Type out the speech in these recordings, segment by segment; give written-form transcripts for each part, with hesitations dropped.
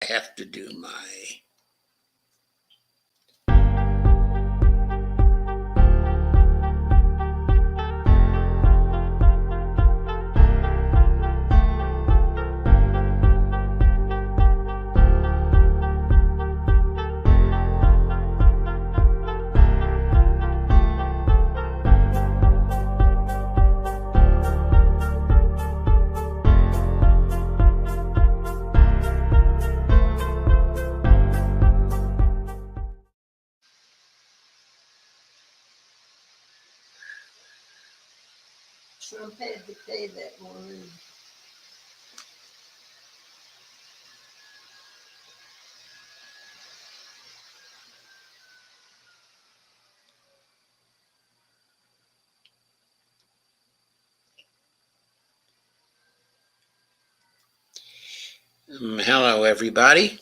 I have to do my Trump had to pay that one. hello, everybody.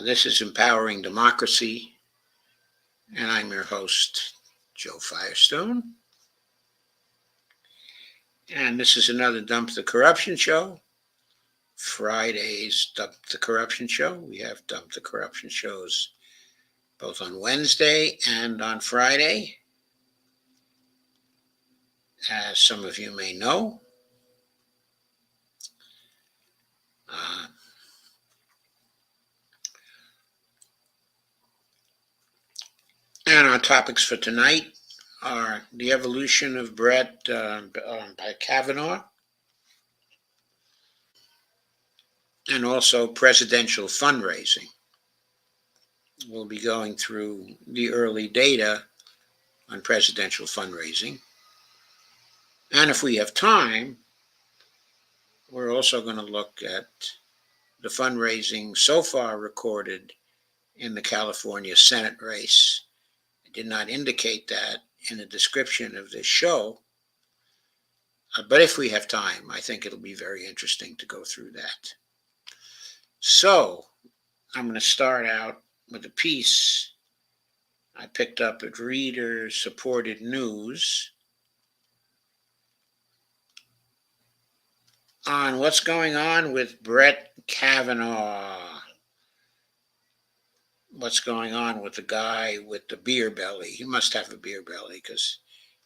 This is Empowering Democracy, and I'm your host, Joe Firestone. And this is another Dump the Corruption show. Friday's Dump the Corruption show. We have Dump the Corruption shows both on Wednesday and on Friday. As some of you may know, and our topics for tonight are the evolution of Brett by Kavanaugh, and also presidential fundraising. We'll be going through the early data on presidential fundraising. And if we have time, we're also going to look at the fundraising so far recorded in the California Senate race. I did not indicate that in the description of this show, but if we have time, I think it'll be very interesting to go through that. So I'm going to start out with a piece I picked up at Reader Supported News on what's going on with Brett Kavanaugh. What's going on with the guy with the beer belly? He must have a beer belly because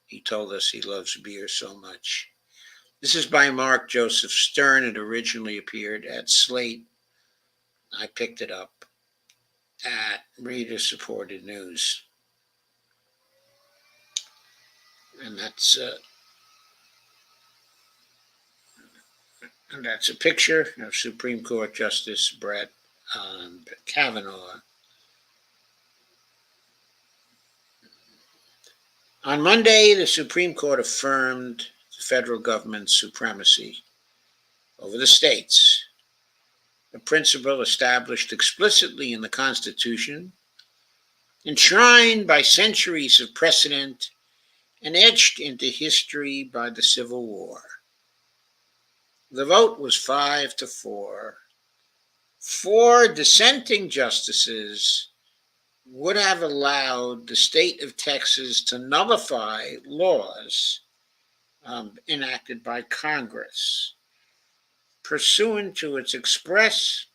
he told us he loves beer so much. This is by Mark Joseph Stern. It originally appeared at Slate. I picked it up at Reader Supported News. And that's a picture of Supreme Court Justice Brett Kavanaugh. On Monday, the Supreme Court affirmed the federal government's supremacy over the states, a principle established explicitly in the Constitution, enshrined by centuries of precedent, and etched into history by the Civil War. The vote was 5-4. 4 dissenting justices would have allowed the state of Texas to nullify laws enacted by Congress pursuant to its express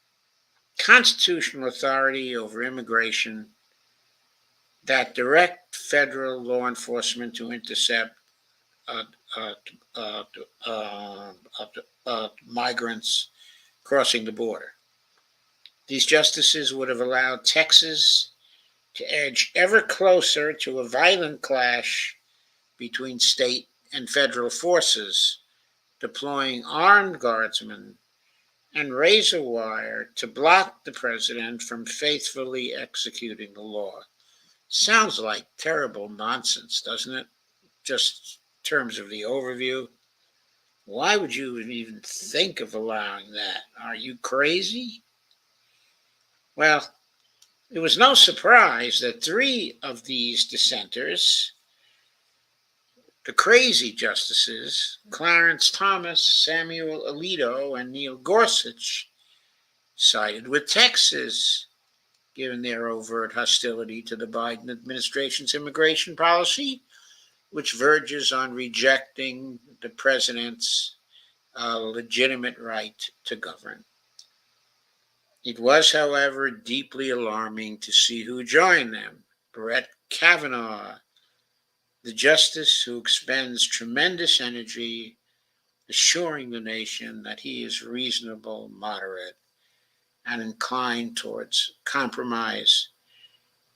constitutional authority over immigration that direct federal law enforcement to intercept migrants crossing the border. These justices would have allowed Texas to edge ever closer to a violent clash between state and federal forces, deploying armed guardsmen and razor wire to block the president from faithfully executing the law. Sounds like terrible nonsense, doesn't it? Just in terms of the overview. Why would you even think of allowing that? Are you crazy? Well, it was no surprise that 3 of these dissenters, the crazy justices, Clarence Thomas, Samuel Alito, and Neil Gorsuch, sided with Texas, given their overt hostility to the Biden administration's immigration policy, which verges on rejecting the president's legitimate right to govern. It was, however, deeply alarming to see who joined them. Brett Kavanaugh, the justice who expends tremendous energy assuring the nation that he is reasonable, moderate, and inclined towards compromise.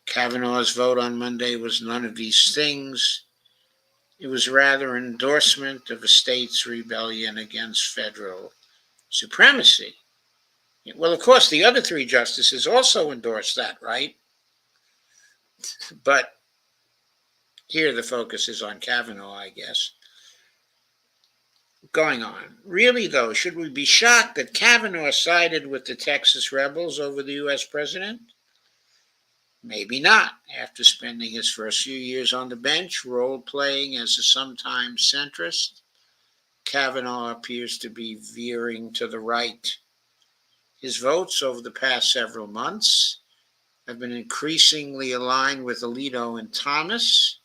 Kavanaugh's vote on Monday was none of these things. It was rather an endorsement of a state's rebellion against federal supremacy. Well, of course, the other three justices also endorsed that, right? But here the focus is on Kavanaugh, I guess. Going on. Really, though, should we be shocked that Kavanaugh sided with the Texas rebels over the U.S. president? Maybe not. After spending his first few years on the bench, role-playing as a sometimes centrist, Kavanaugh appears to be veering to the right. His votes over the past several months have been increasingly aligned with Alito and Thomas,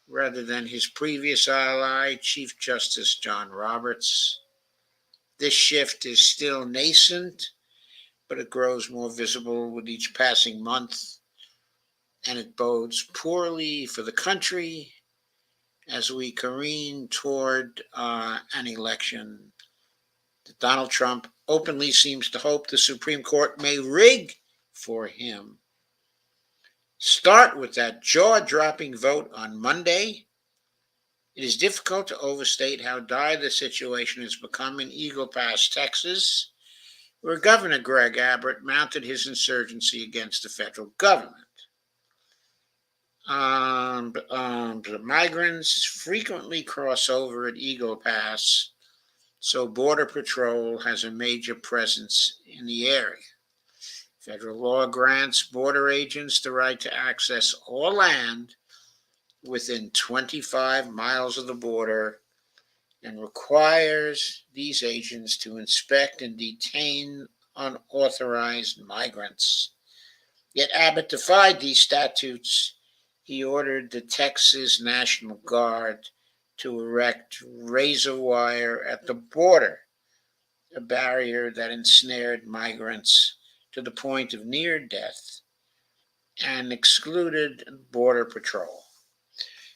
rather than his previous ally, Chief Justice John Roberts. This shift is still nascent, but it grows more visible with each passing month, and it bodes poorly for the country as we careen toward an election that Donald Trump openly seems to hope the Supreme Court may rig for him. Start with that jaw-dropping vote on Monday. It is difficult to overstate how dire the situation has become in Eagle Pass, Texas, where Governor Greg Abbott mounted his insurgency against the federal government. The migrants frequently cross over at Eagle Pass, so Border Patrol has a major presence in the area. Federal law grants border agents the right to access all land within 25 miles of the border and requires these agents to inspect and detain unauthorized migrants. Yet Abbott defied these statutes. He ordered the Texas National Guard to erect razor wire at the border, a barrier that ensnared migrants to the point of near death and excluded Border Patrol.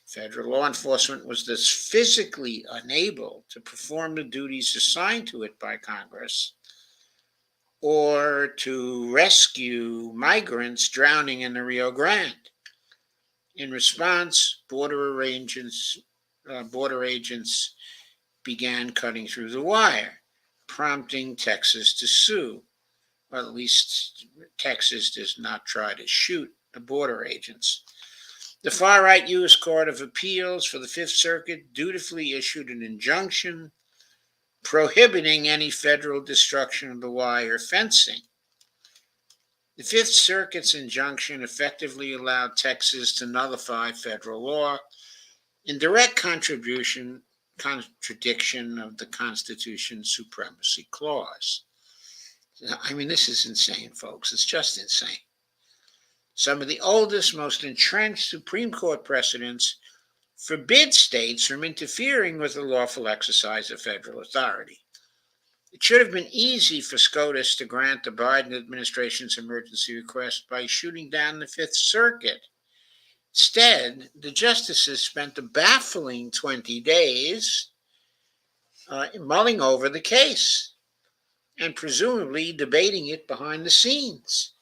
Federal law enforcement was thus physically unable to perform the duties assigned to it by Congress or to rescue migrants drowning in the Rio Grande. In response, border agents began cutting through the wire, prompting Texas to sue. Or at least Texas does not try to shoot the border agents. The far-right U.S. Court of Appeals for the Fifth Circuit dutifully issued an injunction prohibiting any federal destruction of the wire fencing. The Fifth Circuit's injunction effectively allowed Texas to nullify federal law in direct contradiction of the Constitution's Supremacy Clause. I mean, this is insane, folks. It's just insane. Some of the oldest, most entrenched Supreme Court precedents forbid states from interfering with the lawful exercise of federal authority. It should have been easy for SCOTUS to grant the Biden administration's emergency request by shooting down the Fifth Circuit. Instead, the justices spent a baffling 20 days mulling over the case and presumably debating it behind the scenes.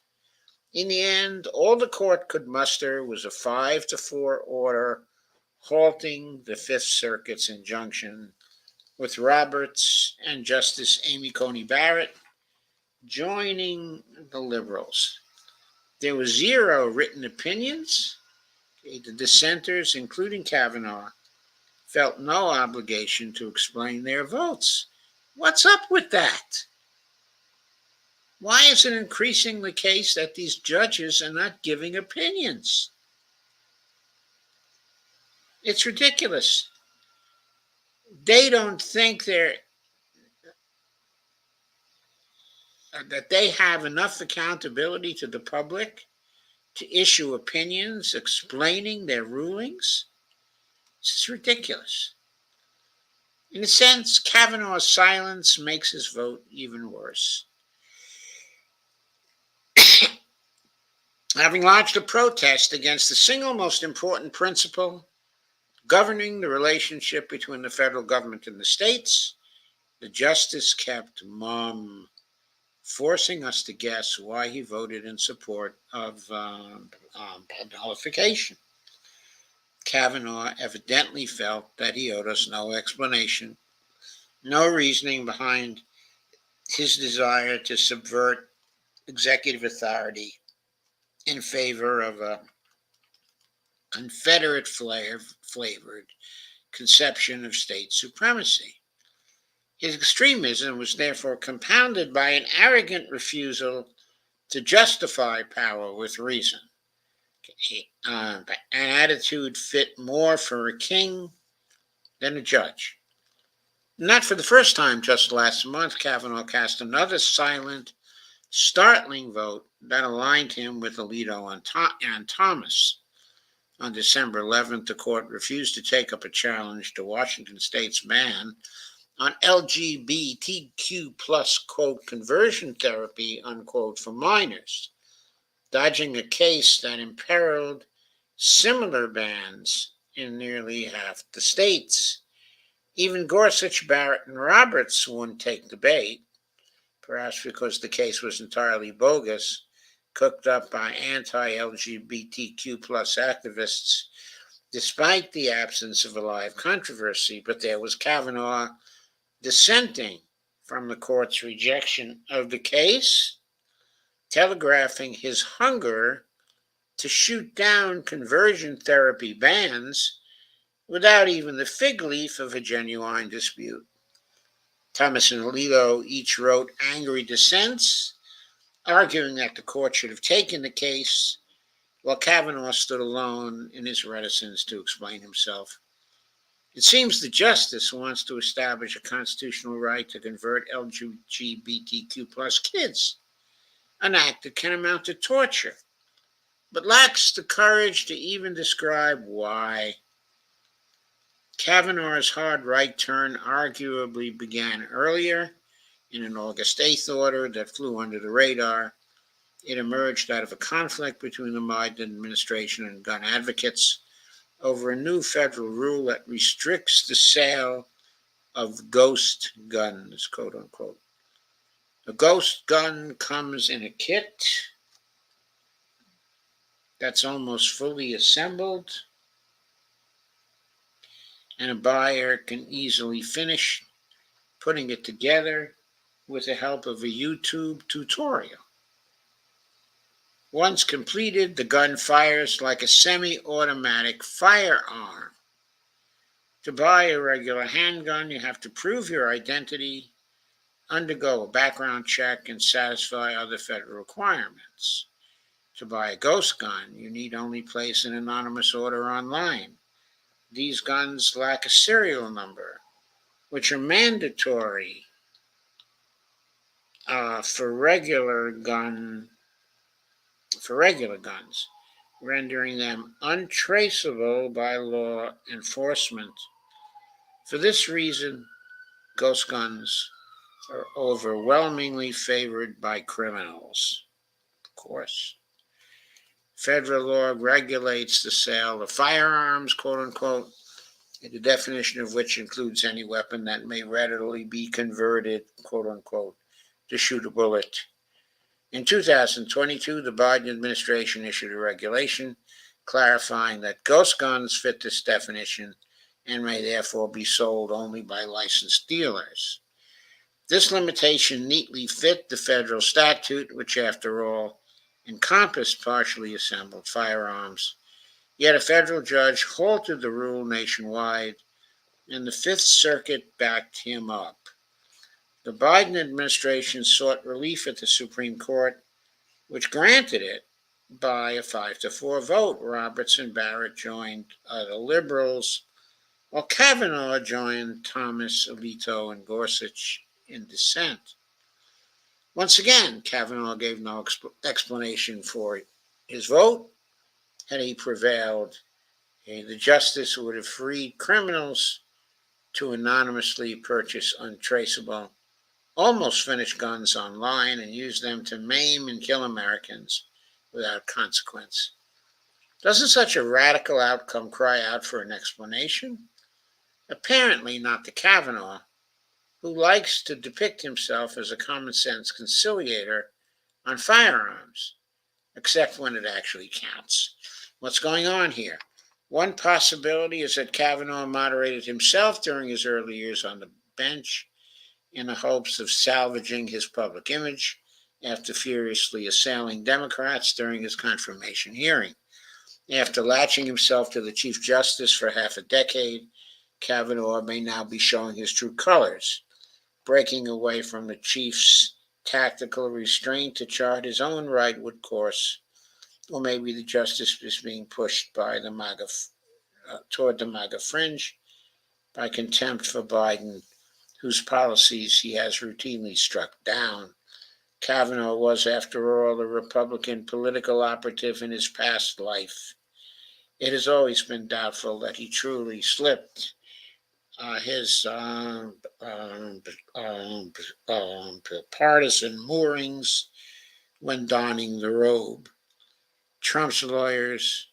In the end, all the court could muster was a 5-4 order halting the Fifth Circuit's injunction, with Roberts and Justice Amy Coney Barrett joining the liberals. There were 0 written opinions. The dissenters, including Kavanaugh, felt no obligation to explain their votes. What's up with that? Why is it increasingly the case that these judges are not giving opinions? It's ridiculous. They don't think that they have enough accountability to the public to issue opinions explaining their rulings. It's ridiculous. In a sense, Kavanaugh's silence makes his vote even worse. Having lodged a protest against the single most important principle governing the relationship between the federal government and the states, the justice kept mum, forcing us to guess why he voted in support of nullification. Kavanaugh evidently felt that he owed us no explanation, no reasoning behind his desire to subvert executive authority in favor of a Confederate flavored conception of state supremacy. His extremism was therefore compounded by an arrogant refusal to justify power with reason, an attitude fit more for a king than a judge. Not for the first time, just last month, Kavanaugh cast another silent, startling vote that aligned him with Alito and Thomas. On December 11th, the court refused to take up a challenge to Washington State's ban on LGBTQ plus, quote, conversion therapy, unquote, for minors, dodging a case that imperiled similar bans in nearly half the states. Even Gorsuch, Barrett, and Roberts wouldn't take the bait, perhaps because the case was entirely bogus, cooked up by anti-LGBTQ plus activists, despite the absence of a live controversy. But there was Kavanaugh dissenting from the court's rejection of the case, telegraphing his hunger to shoot down conversion therapy bans without even the fig leaf of a genuine dispute. Thomas and Alito each wrote angry dissents, arguing that the court should have taken the case, while Kavanaugh stood alone in his reticence to explain himself. It seems the justice wants to establish a constitutional right to convert LGBTQ plus kids, an act that can amount to torture, but lacks the courage to even describe why. Kavanaugh's hard right turn arguably began earlier in an August 8th order that flew under the radar. It emerged out of a conflict between the Biden administration and gun advocates over a new federal rule that restricts the sale of ghost guns, quote unquote. A ghost gun comes in a kit that's almost fully assembled, and a buyer can easily finish putting it together with the help of a YouTube tutorial. Once completed, the gun fires like a semi-automatic firearm. To buy a regular handgun, you have to prove your identity, undergo a background check, and satisfy other federal requirements. To buy a ghost gun, you need only place an anonymous order online. These guns lack a serial number, which are mandatory for regular guns, rendering them untraceable by law enforcement. For this reason, ghost guns are overwhelmingly favored by criminals. Of course. Federal law regulates the sale of firearms, quote unquote, the definition of which includes any weapon that may readily be converted, quote unquote, to shoot a bullet. In 2022, the Biden administration issued a regulation clarifying that ghost guns fit this definition and may therefore be sold only by licensed dealers. This limitation neatly fit the federal statute, which, after all, encompassed partially assembled firearms. Yet a federal judge halted the rule nationwide, and the Fifth Circuit backed him up. The Biden administration sought relief at the Supreme Court, which granted it by a 5-4 vote. Roberts and Barrett joined the liberals, while Kavanaugh joined Thomas, Alito, and Gorsuch in dissent. Once again, Kavanaugh gave no explanation for his vote. Had he prevailed, the justice would have freed criminals to anonymously purchase untraceable, almost finished guns online and use them to maim and kill Americans without consequence. Doesn't such a radical outcome cry out for an explanation? Apparently not to Kavanaugh, who likes to depict himself as a common sense conciliator on firearms, except when it actually counts. What's going on here? One possibility is that Kavanaugh moderated himself during his early years on the bench in the hopes of salvaging his public image after furiously assailing Democrats during his confirmation hearing. After latching himself to the Chief Justice for half a decade, Kavanaugh may now be showing his true colors, breaking away from the Chief's tactical restraint to chart his own rightward course, or maybe the justice is being pushed by the toward the MAGA fringe by contempt for Biden, whose policies he has routinely struck down. Kavanaugh was, after all, a Republican political operative in his past life. It has always been doubtful that he truly slipped his partisan moorings when donning the robe. Trump's lawyers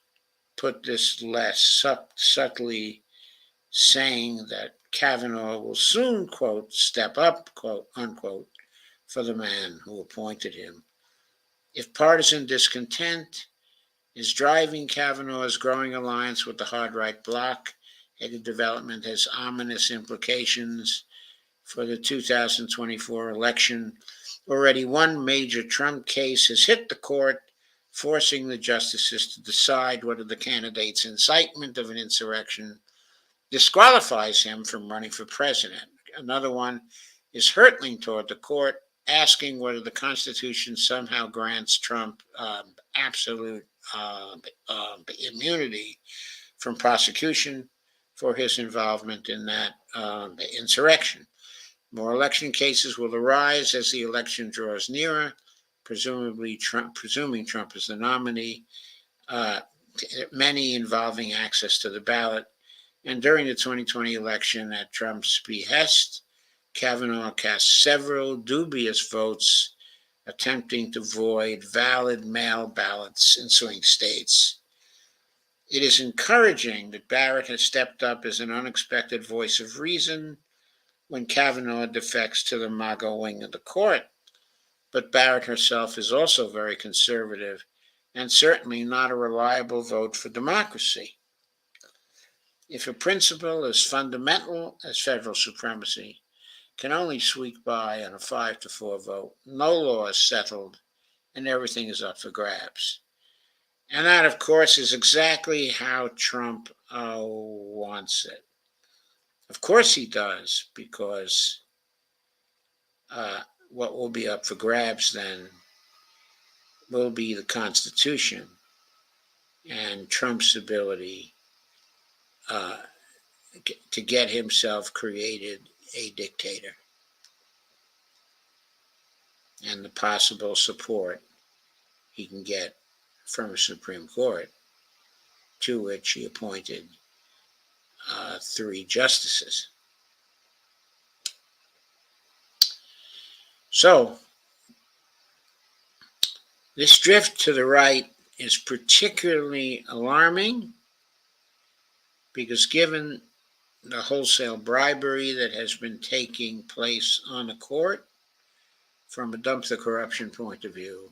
put this less subtly, saying that Kavanaugh will soon, quote, step up, quote, unquote, for the man who appointed him. If partisan discontent is driving Kavanaugh's growing alliance with the hard right bloc, the development has ominous implications for the 2024 election. Already one major Trump case has hit the court, forcing the justices to decide whether the candidate's incitement of an insurrection disqualifies him from running for president. Another one is hurtling toward the court, asking whether the Constitution somehow grants Trump absolute immunity from prosecution for his involvement in that insurrection. More election cases will arise as the election draws nearer, presuming Trump is the nominee, many involving access to the ballot. And during the 2020 election, at Trump's behest, Kavanaugh cast several dubious votes attempting to void valid mail ballots in swing states. It is encouraging that Barrett has stepped up as an unexpected voice of reason when Kavanaugh defects to the MAGA wing of the court. But Barrett herself is also very conservative and certainly not a reliable vote for democracy. If a principle as fundamental as federal supremacy can only squeak by on a 5-4 vote, no law is settled and everything is up for grabs. And that, of course, is exactly how Trump wants it. Of course he does, because what will be up for grabs then will be the Constitution and Trump's ability to get himself created a dictator, and the possible support he can get from a Supreme Court, to which he appointed 3 justices. So, this drift to the right is particularly alarming because, given the wholesale bribery that has been taking place on the court, from a dump the corruption point of view,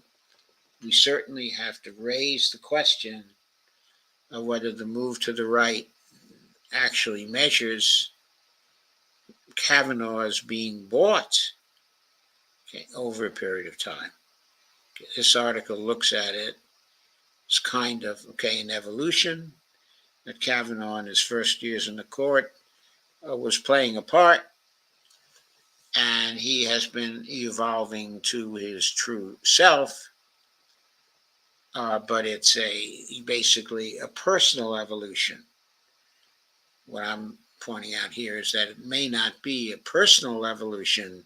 we certainly have to raise the question of whether the move to the right actually measures Kavanaugh as being bought over a period of time. This article looks at it as kind of an evolution, that Kavanaugh in his first years in the court was playing a part, and he has been evolving to his true self, but it's basically a personal evolution. What I'm pointing out here is that it may not be a personal evolution.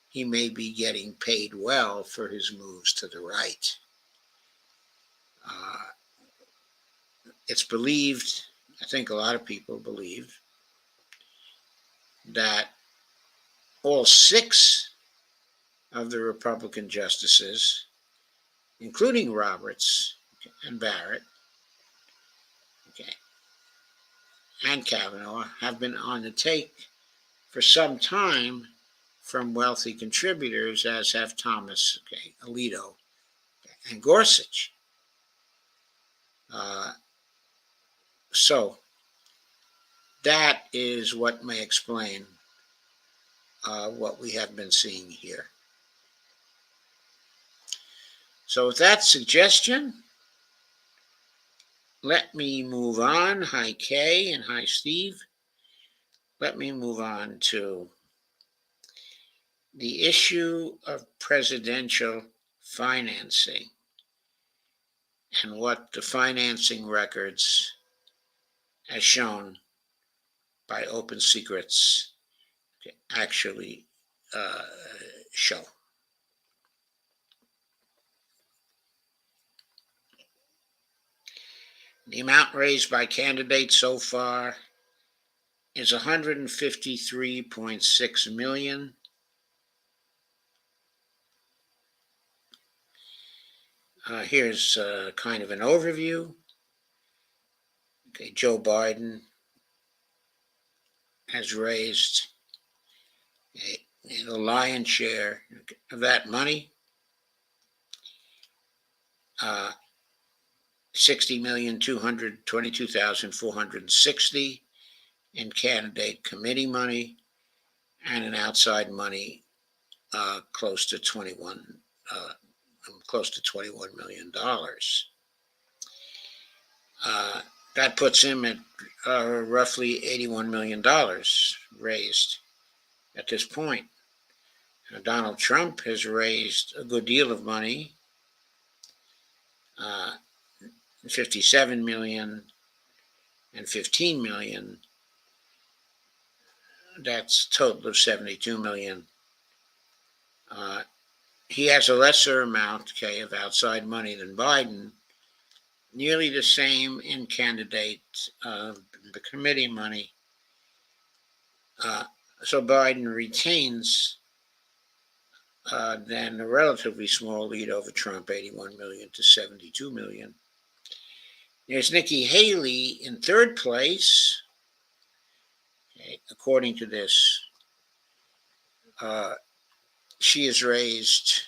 He may be getting paid well for his moves to the right. It's believed, I think a lot of people believe, that all 6 of the Republican justices including Roberts and Barrett, okay, and Kavanaugh, have been on the take for some time from wealthy contributors, as have Thomas, okay, Alito, and Gorsuch. Uh, so that is what may explain what we have been seeing here. So with that suggestion, let me move on. Hi, Kay, and hi, Steve. Let me move on to the issue of presidential financing and what the financing records, as shown by Open Secrets, actually show. The amount raised by candidates so far is $153.6 million. Here's kind of an overview. Okay, Joe Biden has raised the lion's share of that money, 60,222,460 in candidate committee money, and in outside money close to $21 million. That puts him at roughly $81 million raised at this point. Donald Trump has raised a good deal of money, $57 million and $15 million. That's a total of $72 million. He has a lesser amount, okay, of outside money than Biden, nearly the same in candidate the committee money. So Biden retains then a relatively small lead over Trump, 81 million to 72 million. There's Nikki Haley in third place, okay, according to this. She has raised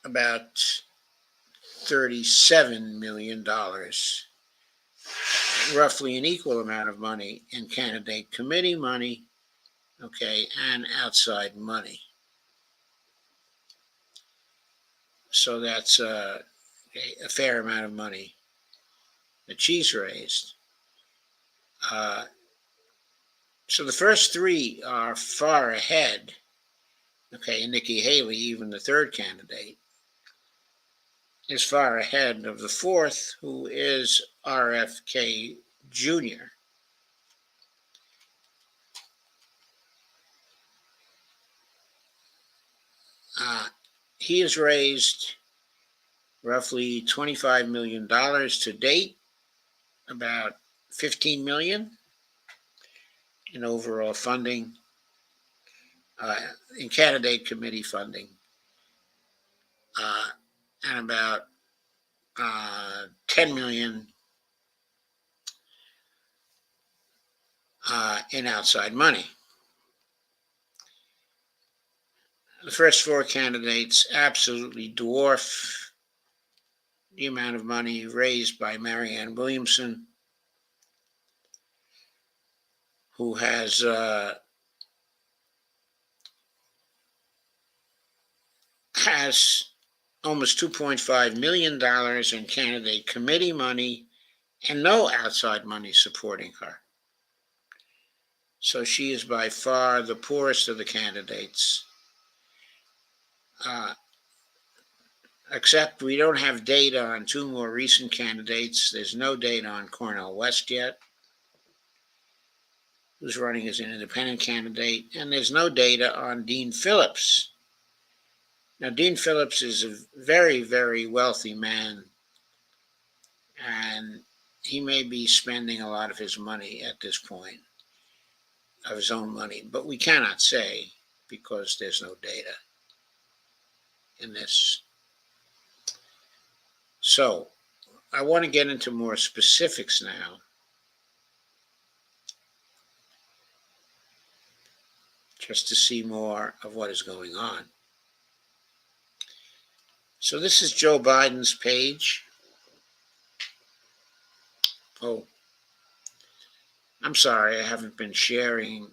about $37 million, roughly an equal amount of money in candidate committee money, okay, and outside money. So that's a fair amount of money that she's raised. So the first three are far ahead, okay, and Nikki Haley, even the third candidate, is far ahead of the fourth, who is RFK Jr. He has raised roughly $25 million to date, about $15 million in overall funding, in candidate committee funding, and about $10 million in outside money. The first four candidates absolutely dwarf the amount of money raised by Marianne Williamson, who has almost $2.5 million in candidate committee money and no outside money supporting her. So she is by far the poorest of the candidates. Except we don't have data on two more recent candidates. There's no data on Cornel West yet, who's running as an independent candidate, and there's no data on Dean Phillips. Now, Dean Phillips is a very, very wealthy man, and he may be spending a lot of his money at this point, of his own money, but we cannot say because there's no data. in this. So I want to get into more specifics now. Just to see more of what is going on. So this is Joe Biden's page. Oh, I'm sorry, I haven't been sharing.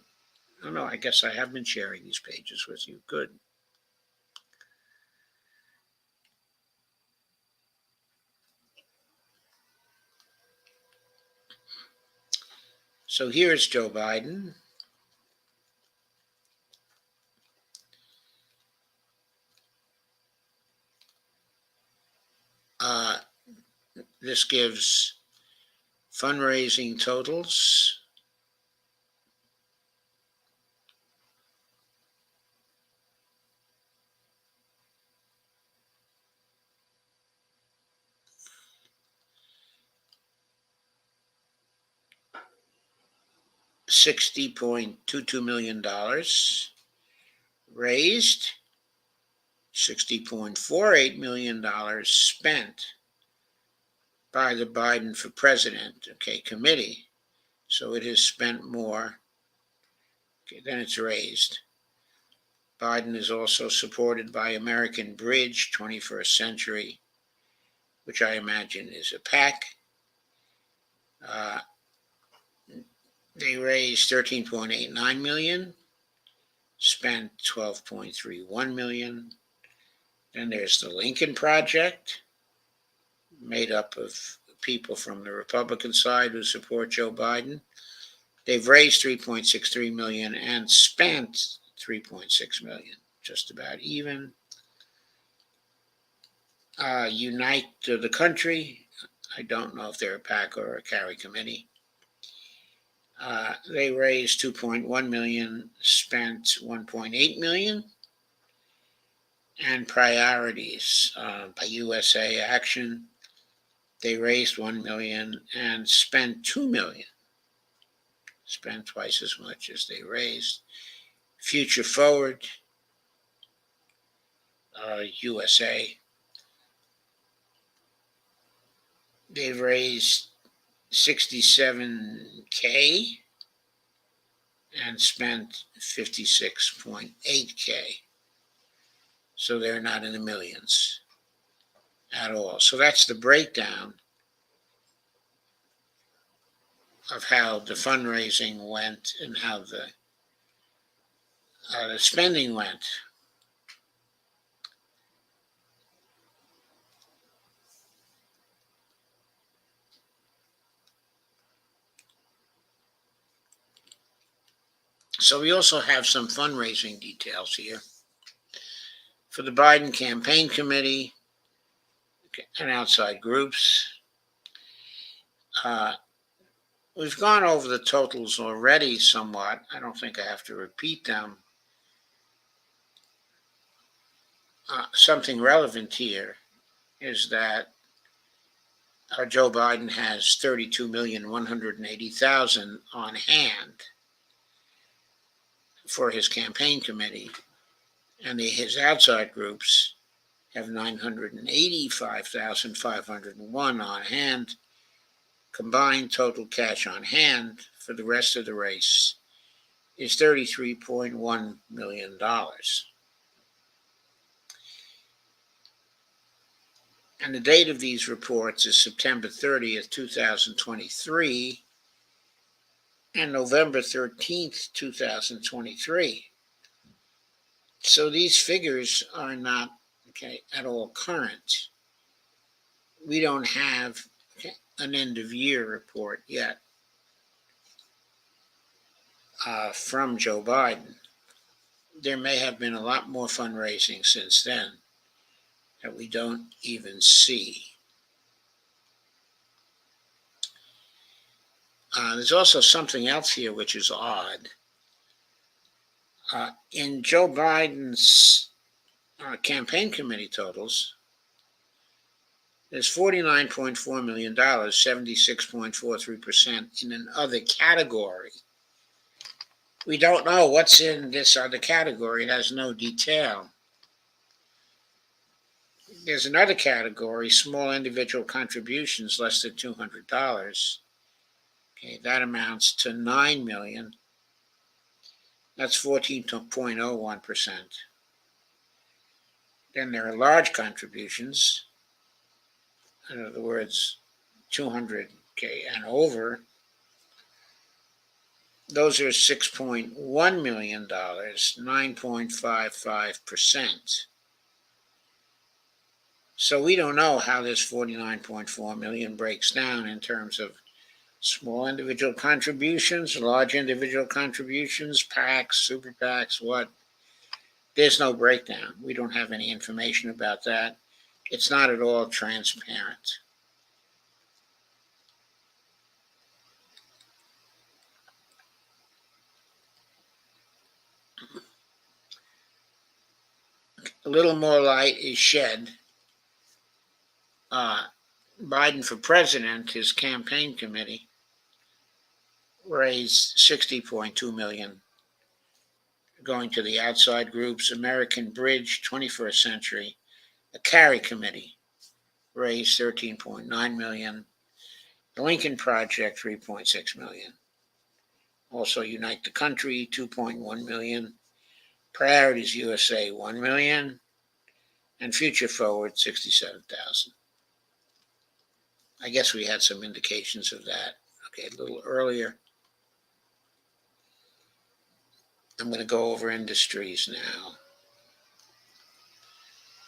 Oh no, I guess I have been sharing these pages with you. Good. So here's Joe Biden. This gives fundraising totals. $60.22 million raised, $60.48 million spent by the Biden for President, committee. So it has spent more than it's raised. Biden is also supported by American Bridge 21st Century, which I imagine is a PAC. They raised $13.89 million, spent $12.31 million. Then there's the Lincoln Project, made up of people from the Republican side who support Joe Biden. They've raised $3.63 million and spent $3.6 million, just about even. Unite the Country. I don't know if they're a PAC or a carry committee. They raised $2.1 million, spent $1.8 million. And Priorities by USA Action. They raised $1 million and spent $2 million. Spent twice as much as they raised. Future Forward, USA. They've raised $67K and spent $56.8K. So they're not in the millions at all. So that's the breakdown of how the fundraising went and how the spending went. So we also have some fundraising details here. For the Biden campaign committee and outside groups, we've gone over the totals already somewhat. I don't think I have to repeat them. Something relevant here is that Joe Biden has 32,180,000 on hand for his campaign committee, and his outside groups have 985,501 on hand. Combined total cash on hand for the rest of the race is $33.1 million. And the date of these reports is September 30th, 2023, and November 13th, 2023. So these figures are not at all current. We don't have an end of year report yet from Joe Biden. There may have been a lot more fundraising since then that we don't even see. There's also something else here which is odd. In Joe Biden's campaign committee totals, there's $49.4 million, 76.43% in an other category. We don't know what's in this other category. It has no detail. There's another category, small individual contributions less than $200. Okay, that amounts to 9 million. That's 14.01%. Then there are large contributions, in other words, 200K and over. Those are $6.1 million, 9.55%. So we don't know how this 49.4 million breaks down in terms of small individual contributions, large individual contributions, PACs, super PACs, what? There's no breakdown. We don't have any information about that. It's not at all transparent. A little more light is shed. Biden for president, his campaign committee raised 60.2 million going to the outside groups. American Bridge 21st Century, a carry committee, raised 13.9 million. The Lincoln Project 3.6 million. Also Unite the Country 2.1 million. Priorities USA 1 million. And Future Forward 67,000. I guess we had some indications of that. Okay, a little earlier. I'm going to go over industries now.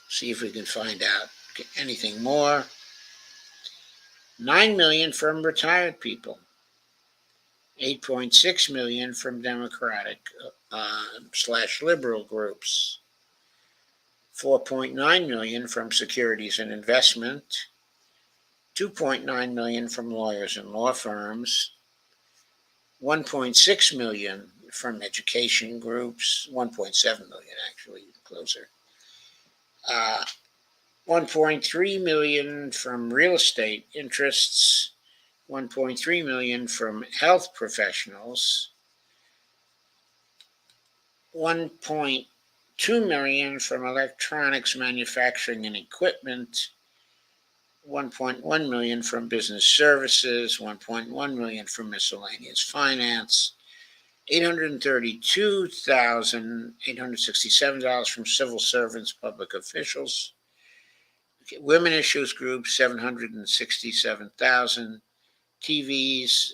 See if we can find out anything more. 9 million from retired people. 8.6 million from Democratic / liberal groups. 4.9 million from securities and investment. 2.9 million from lawyers and law firms. 1.6 million from education groups. 1.7 million actually, closer. 1.3 million from real estate interests. 1.3 million from health professionals. 1.2 million from electronics manufacturing and equipment. 1.1 million from business services. 1.1 million from miscellaneous finance. $832,867 from civil servants, public officials. Okay, women issues group 767,000. TVs,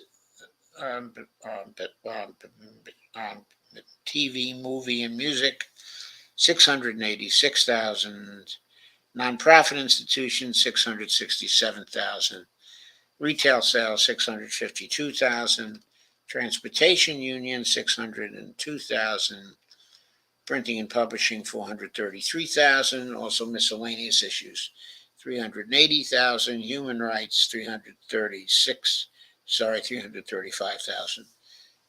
TV, movie, and music 686,000. Nonprofit institutions 667,000. Retail sales 652,000. Transportation union 602,000. Printing and publishing 433,000. Also miscellaneous issues 380,000. Human rights 335,000.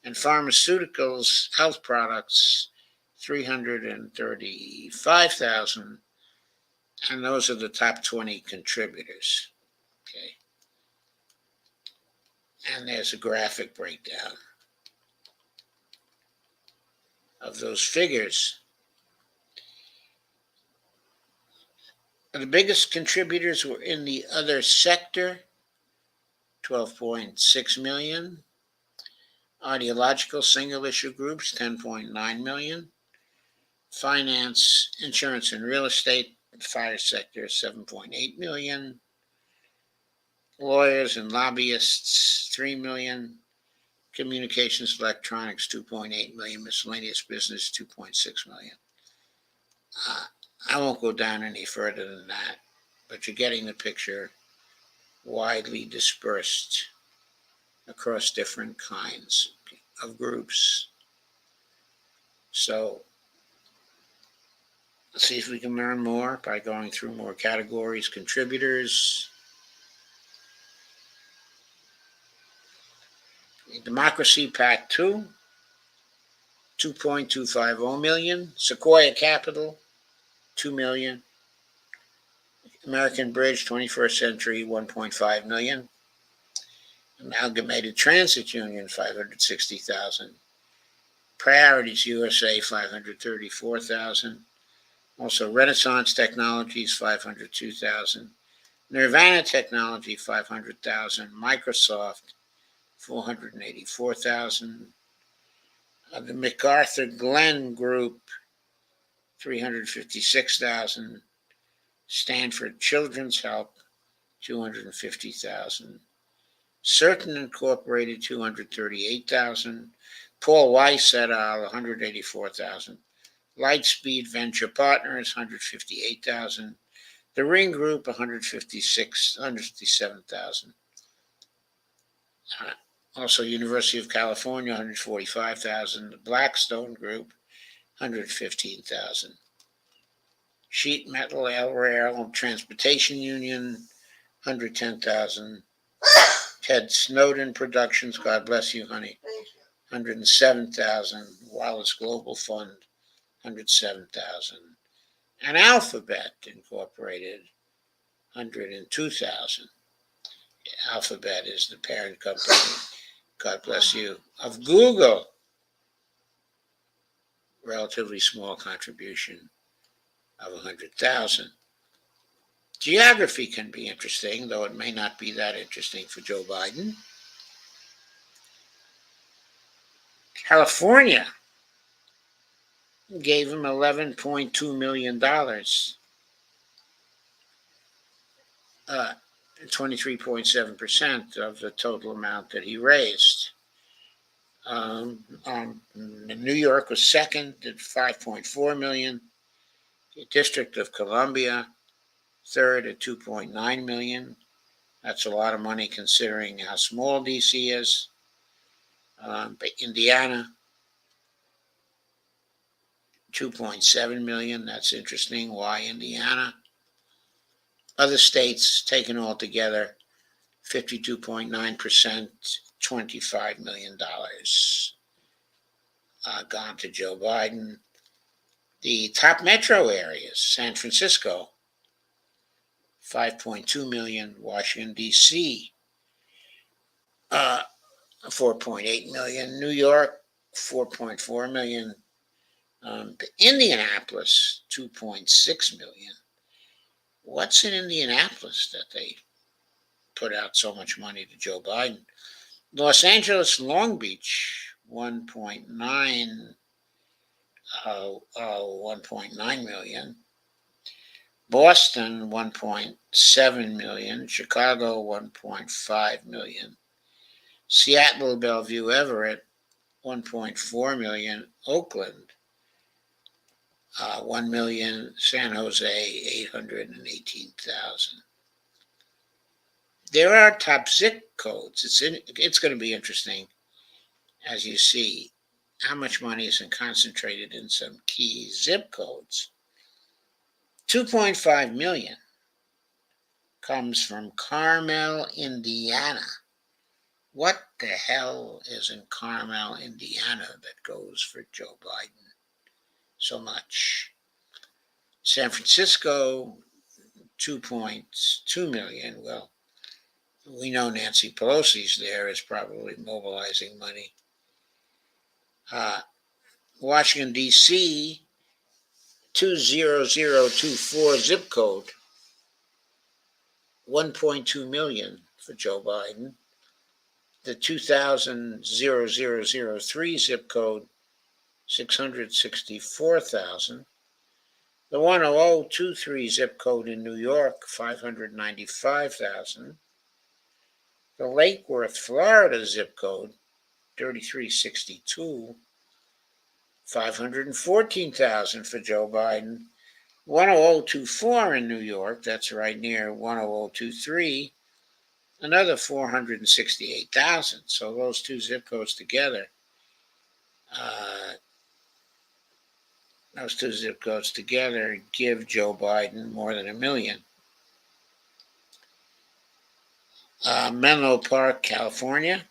And pharmaceuticals, health products 335,000. And those are the top 20 contributors. Okay. And there's a graphic breakdown of those figures. The biggest contributors were in the other sector, 12.6 million. Ideological single issue groups, 10.9 million. Finance, insurance, and real estate, fire sector, 7.8 million. Lawyers and lobbyists, 3 million. Communications, electronics, 2.8 million. Miscellaneous business, 2.6 million. I won't go down any further than that, but you're getting the picture. Widely dispersed across different kinds of groups. So let's see if we can learn more by going through more categories. Contributors. Democracy PAC 2, 2.250 million. Sequoia Capital, 2 million. American Bridge 21st Century, 1.5 million. Amalgamated Transit Union, 560,000. Priorities USA, 534,000. Also, Renaissance Technologies, 502,000. Nirvana Technology, 500,000. Microsoft, 484,000. The MacArthur Glen Group, 356,000. Stanford Children's Help, 250,000. Certain Incorporated, 238,000. Paul Weiss et al., 184,000. Lightspeed Venture Partners, 158,000. The Ring Group, 157,000. Also, University of California, 145,000. The Blackstone Group, 115,000. Sheet Metal Rail Transportation Union, 110,000. Ted Snowden Productions, God bless you, honey, 107,000. Wallace Global Fund, 107,000. And Alphabet Incorporated, 102,000. Alphabet is the parent company, God bless you, of Google. Relatively small contribution of 100,000. Geography can be interesting, though it may not be that interesting for Joe Biden. California gave him $11.2 million, 23.7% of the total amount that he raised. New York was second at $5.4 million. The District of Columbia, third at $2.9 million. That's a lot of money considering how small DC is. But Indiana, $2.7 million. That's interesting. Why Indiana? Other states taken all together, 52.9%, $25 million gone to Joe Biden. The top metro areas: San Francisco, $5.2 million. Washington, D.C., $4.8 million. New York, $4.4 million. Indianapolis, $2.6 million. What's in Indianapolis that they put out so much money to Joe Biden? Los Angeles, Long Beach, 1.9 million. Boston, 1.7 million. Chicago, 1.5 million. Seattle, Bellevue, Everett, 1.4 million. Oakland, 1 million. San Jose, 818,000. There are top zip codes. It's going to be interesting as you see how much money is concentrated in some key zip codes. 2.5 million comes from Carmel, Indiana. What the hell is in Carmel, Indiana that goes for Joe Biden so much? San Francisco, 2.2 million. Well, we know Nancy Pelosi's there is probably mobilizing money. Washington, D.C., 20024 zip code, 1.2 million for Joe Biden. The 200003 zip code, 664,000. The 10023 zip code in New York, 595,000. The Lake Worth, Florida zip code, 3362, 514,000 for Joe Biden. 10024 in New York, that's right near 10023, another 468,000. So those two zip codes together, give Joe Biden more than $1 million. Menlo Park, California,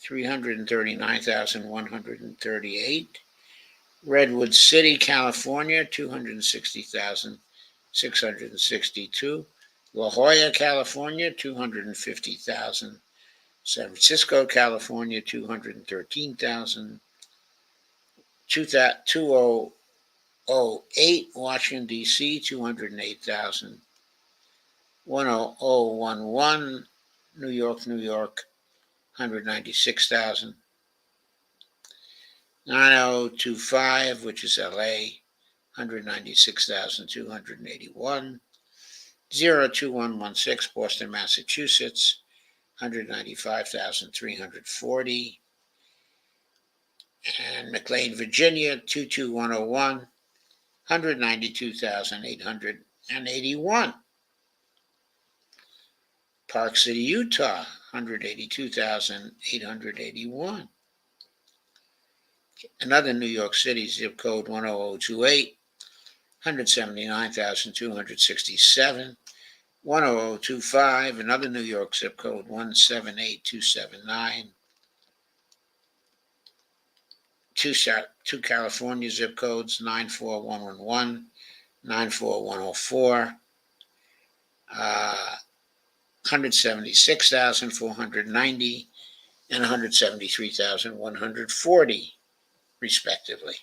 339,138. Redwood City, California, 260,662. La Jolla, California, 250,000. San Francisco, California, 213,000. 10008, Washington, D.C., 208,000. 10011, New York, New York, 196,000. 9025, which is LA, 196,281. 02116, Boston, Massachusetts, 195,340. And McLean, Virginia, 22101, 192,881. Park City, Utah, 182,881. Another New York City, zip code 10028, 179,267. 10025, another New York zip code 178279. Two California zip codes 94111, 94104. 176,490 and 173,140, respectively.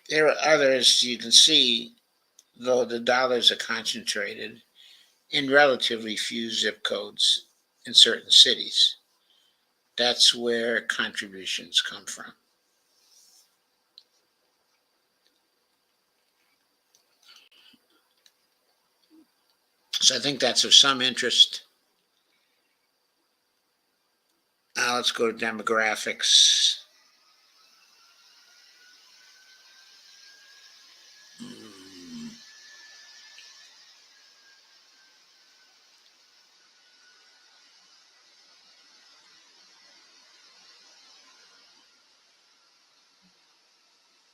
There are others you can see, though the dollars are concentrated in relatively few zip codes in certain cities. That's where contributions come from. So I think that's of some interest. Now let's go to demographics.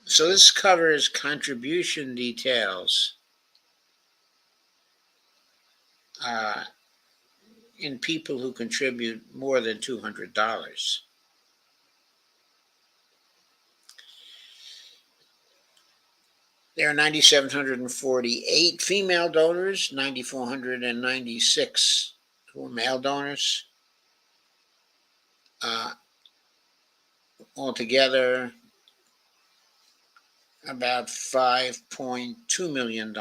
So this covers contribution details in people who contribute more than $200. There are 9,748 female donors, 9,496 who are male donors. Altogether, about $5.2 million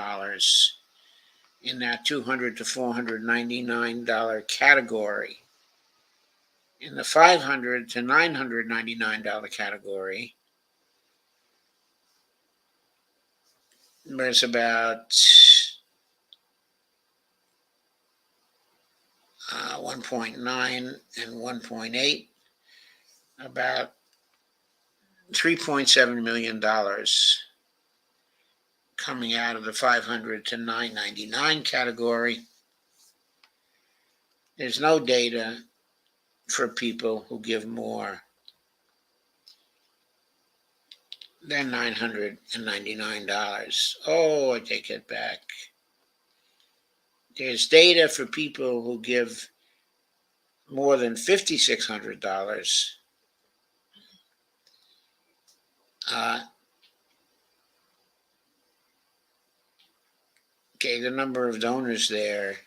in that $200 to $499 category. In the $500 to $999 category, there's about 1.9 and 1.8, about $3.7 million coming out of the $500 to $999 category. There's no data for people who give more than $999. Oh, I take it back. There's data for people who give more than $5,600. Okay, the number of donors there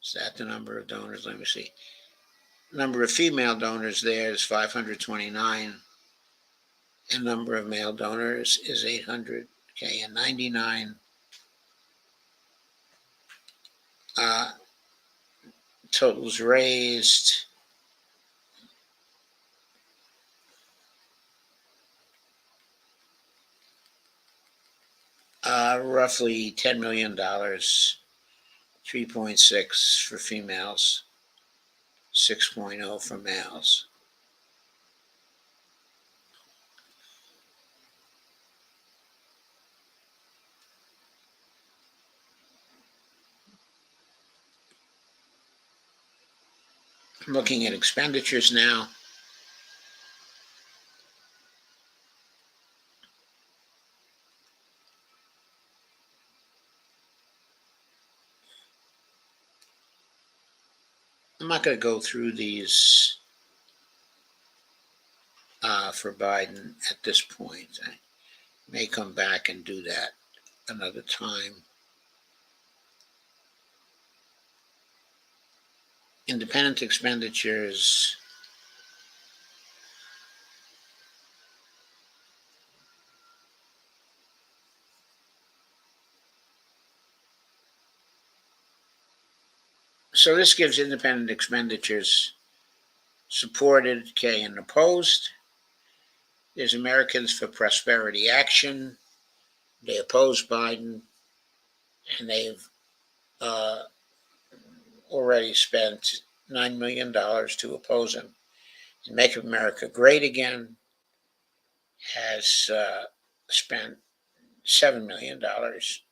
is that the number of donors? Let me see. Number of female donors there is 529, and number of male donors is 800. Okay, and 99. Totals raised. Roughly $10 million, 3.6 for females, 6.0 for males. I'm looking at expenditures now. I'm not going to go through these for Biden at this point. I may come back and do that another time. independent expenditures. So this gives independent expenditures supported, okay, and opposed. There's Americans for Prosperity Action. They oppose Biden, and they've uh, already spent $9 million to oppose him. And Make America Great Again has spent $7 million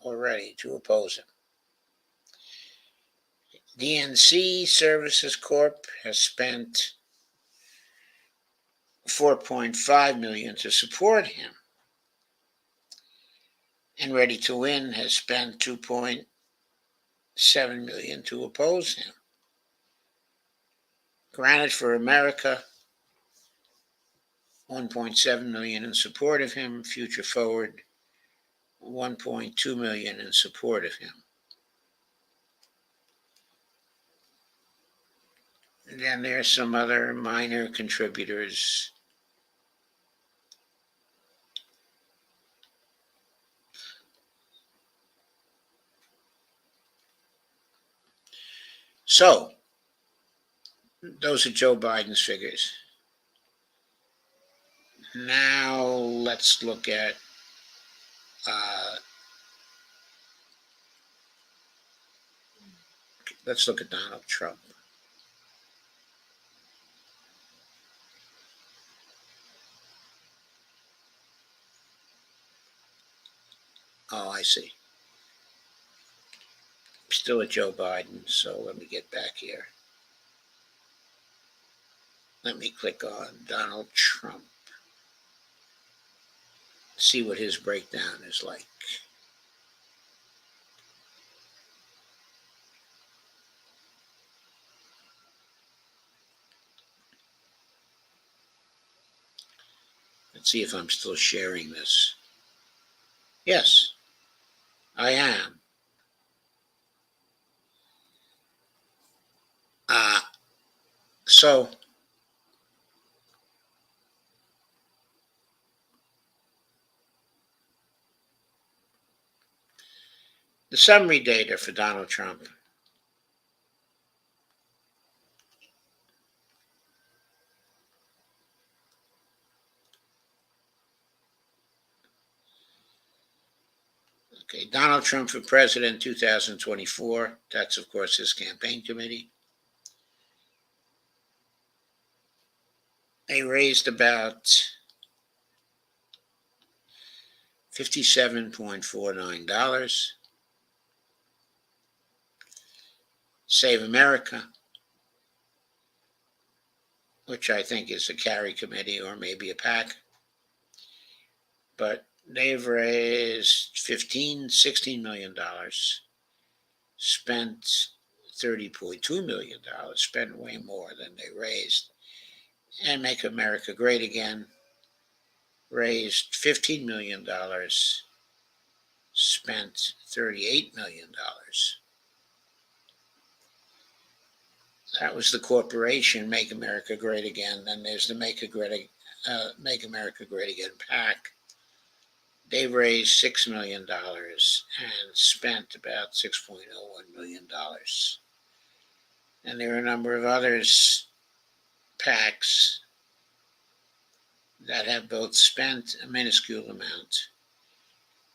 already to oppose him. DNC Services Corp has spent $4.5 million to support him, and Ready to Win has spent $2.7 million to oppose him. Granite for America, $1.7 million in support of him. Future Forward, $1.2 million in support of him. And then there's some other minor contributors. So, those are Joe Biden's figures. Now let's look at Donald Trump. Oh, I see. Still at Joe Biden, so let me get back here. Let me click on Donald Trump. See what his breakdown is like. Let's see if I'm still sharing this. Yes, I am. So the summary data for Donald Trump. Okay, Donald Trump for president 2024. That's, of course, his campaign committee. They raised about $57.49. Save America, which I think is a carry committee or maybe a PAC, but they've raised $16 million, spent $30.2 million, spent way more than they raised. And Make America Great Again raised $15 million, spent $38 million. That was the corporation, Make America Great Again. Then there's the Make America Great Again PAC. They raised $6 million and spent about $6.01 million. And there are a number of others, PACs, that have both spent a minuscule amount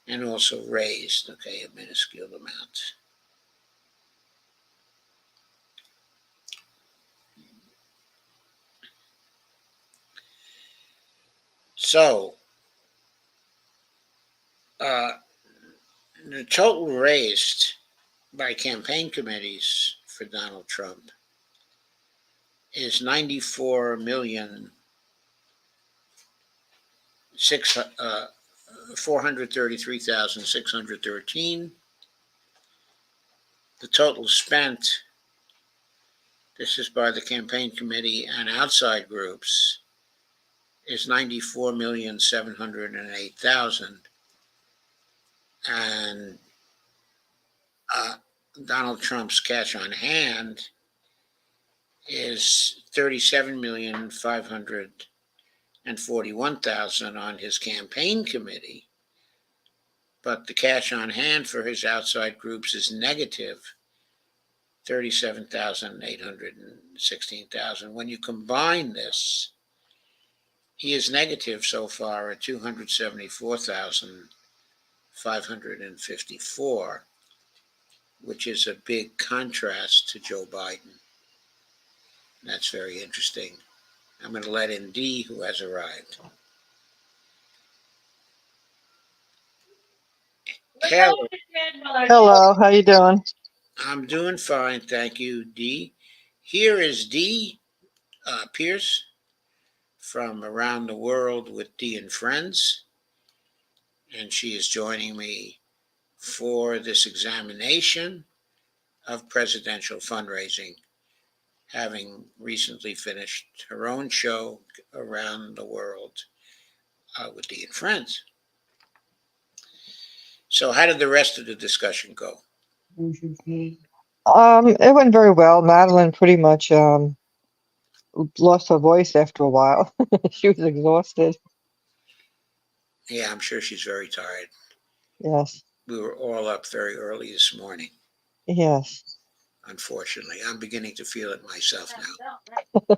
and also raised, okay, a minuscule amount. So, the total raised by campaign committees for Donald Trump is 433,613. The total spent, this is by the campaign committee and outside groups, is 94,708,000. And Donald Trump's cash on hand is $37,541,000 on his campaign committee, but the cash on hand for his outside groups is negative $37,816,000. When you combine this, he is negative so far at $274,554, which is a big contrast to Joe Biden. That's very interesting. I'm going to let in D, who has arrived. Hello. Hello, how you doing? I'm doing fine, thank you, D. Here is D Pierce from Around the World with D and Friends, and she is joining me for this examination of presidential fundraising, having recently finished her own show Around the World with D and Friends. So, how did the rest of the discussion go? It went very well. Madeline pretty much lost her voice after a while. She was exhausted. Yeah, I'm sure she's very tired. Yes, We were all up very early this morning, yes. unfortunately. I'm beginning to feel it myself now.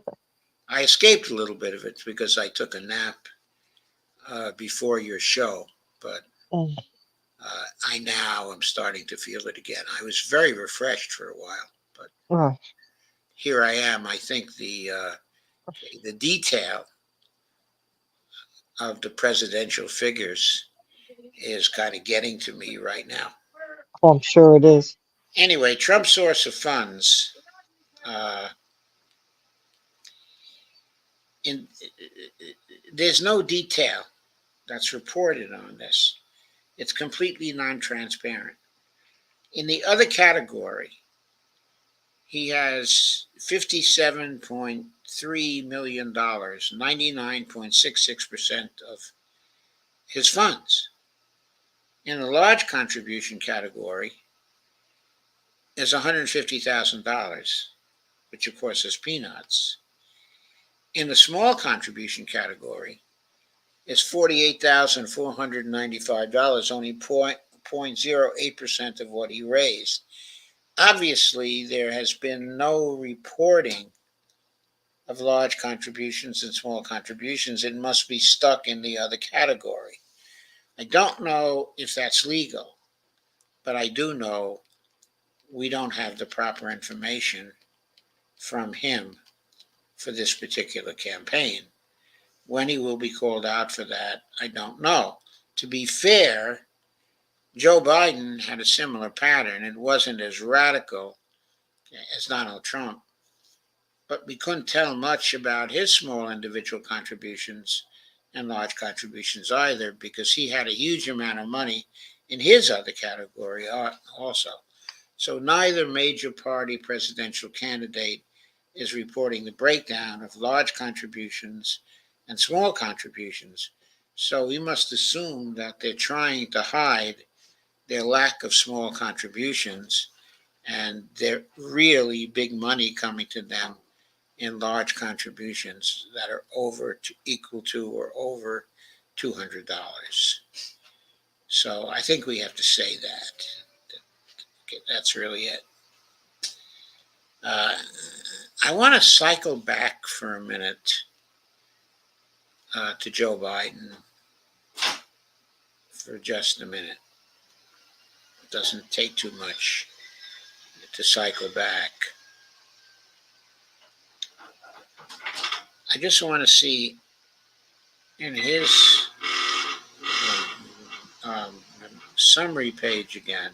I escaped a little bit of it because I took a nap before your show, but Mm. I now am starting to feel it again. I was very refreshed for a while, but Right. here I am. I think the detail of the presidential figures is kind of getting to me right now. Oh, I'm sure it is. Anyway, Trump's source of funds. Uh, in There's no detail that's reported on this. It's completely non-transparent. In the other category, he has $57.3 million, 99.66% of his funds. In the large contribution category is $150,000, which of course is peanuts. In the small contribution category is $48,495, only 0.08% of what he raised. Obviously, there has been no reporting of large contributions and small contributions. It must be stuck in the other category. I don't know if that's legal, but I do know we don't have the proper information from him for this particular campaign. When he will be called out for that, I don't know. To be fair, Joe Biden had a similar pattern. It wasn't as radical as Donald Trump, but we couldn't tell much about his small individual contributions and large contributions either, because he had a huge amount of money in his other category also. So neither major party presidential candidate is reporting the breakdown of large contributions and small contributions. So we must assume that they're trying to hide their lack of small contributions and their really big money coming to them in large contributions that are equal to or over $200. So I think we have to say that. That's really it. I want to cycle back for a minute to Joe Biden for just a minute. It doesn't take too much to cycle back. I just want to see in his summary page again.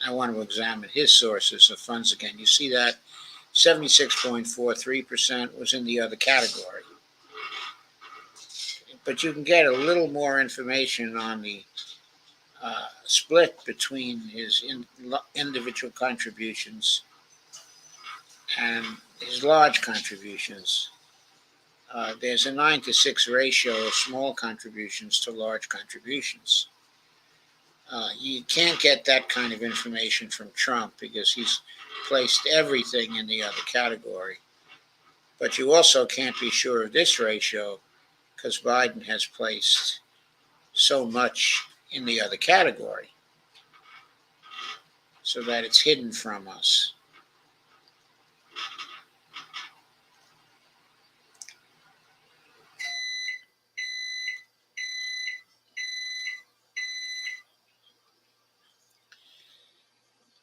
I want to examine his sources of funds again. You see that 76.43% was in the other category. But you can get a little more information on the split between his individual contributions and his large contributions. There's a 9-to-6 ratio of small contributions to large contributions. You can't get that kind of information from Trump because he's placed everything in the other category. But you also can't be sure of this ratio because Biden has placed so much in the other category so that it's hidden from us.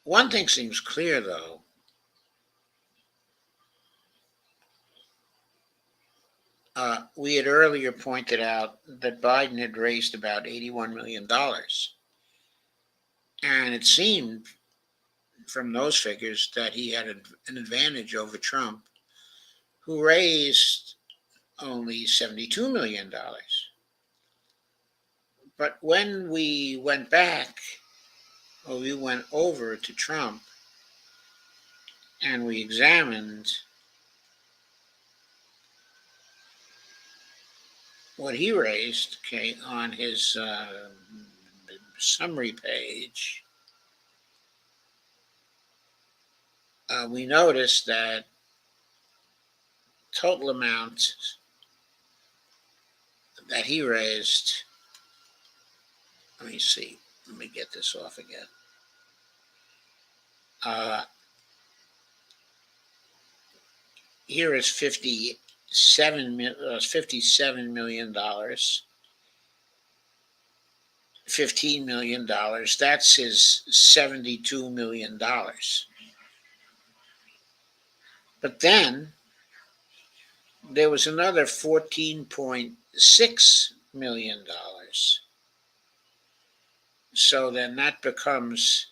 One thing seems clear, though. We had earlier pointed out that Biden had raised about $81 million. And it seemed from those figures that he had an advantage over Trump, who raised only $72 million. But when we went back, or we went over to Trump and we examined what he raised, okay, on his summary page, we noticed that total amount that he raised, let me see, let me get this off again. Here is $57 million, $15 million. That's his $72 million. But then there was another $14.6 million. So then that becomes,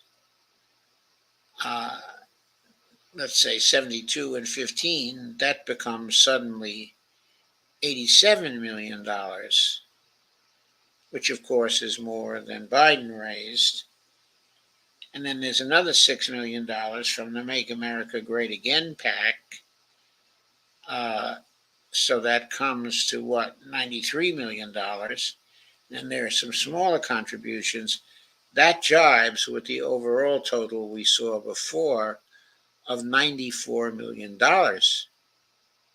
let's say 72 and 15, that becomes suddenly $87 million, which of course is more than Biden raised. And then there's another $6 million from the Make America Great Again PAC. So that comes to what, $93 million. And there are some smaller contributions. That jibes with the overall total we saw before of $94 million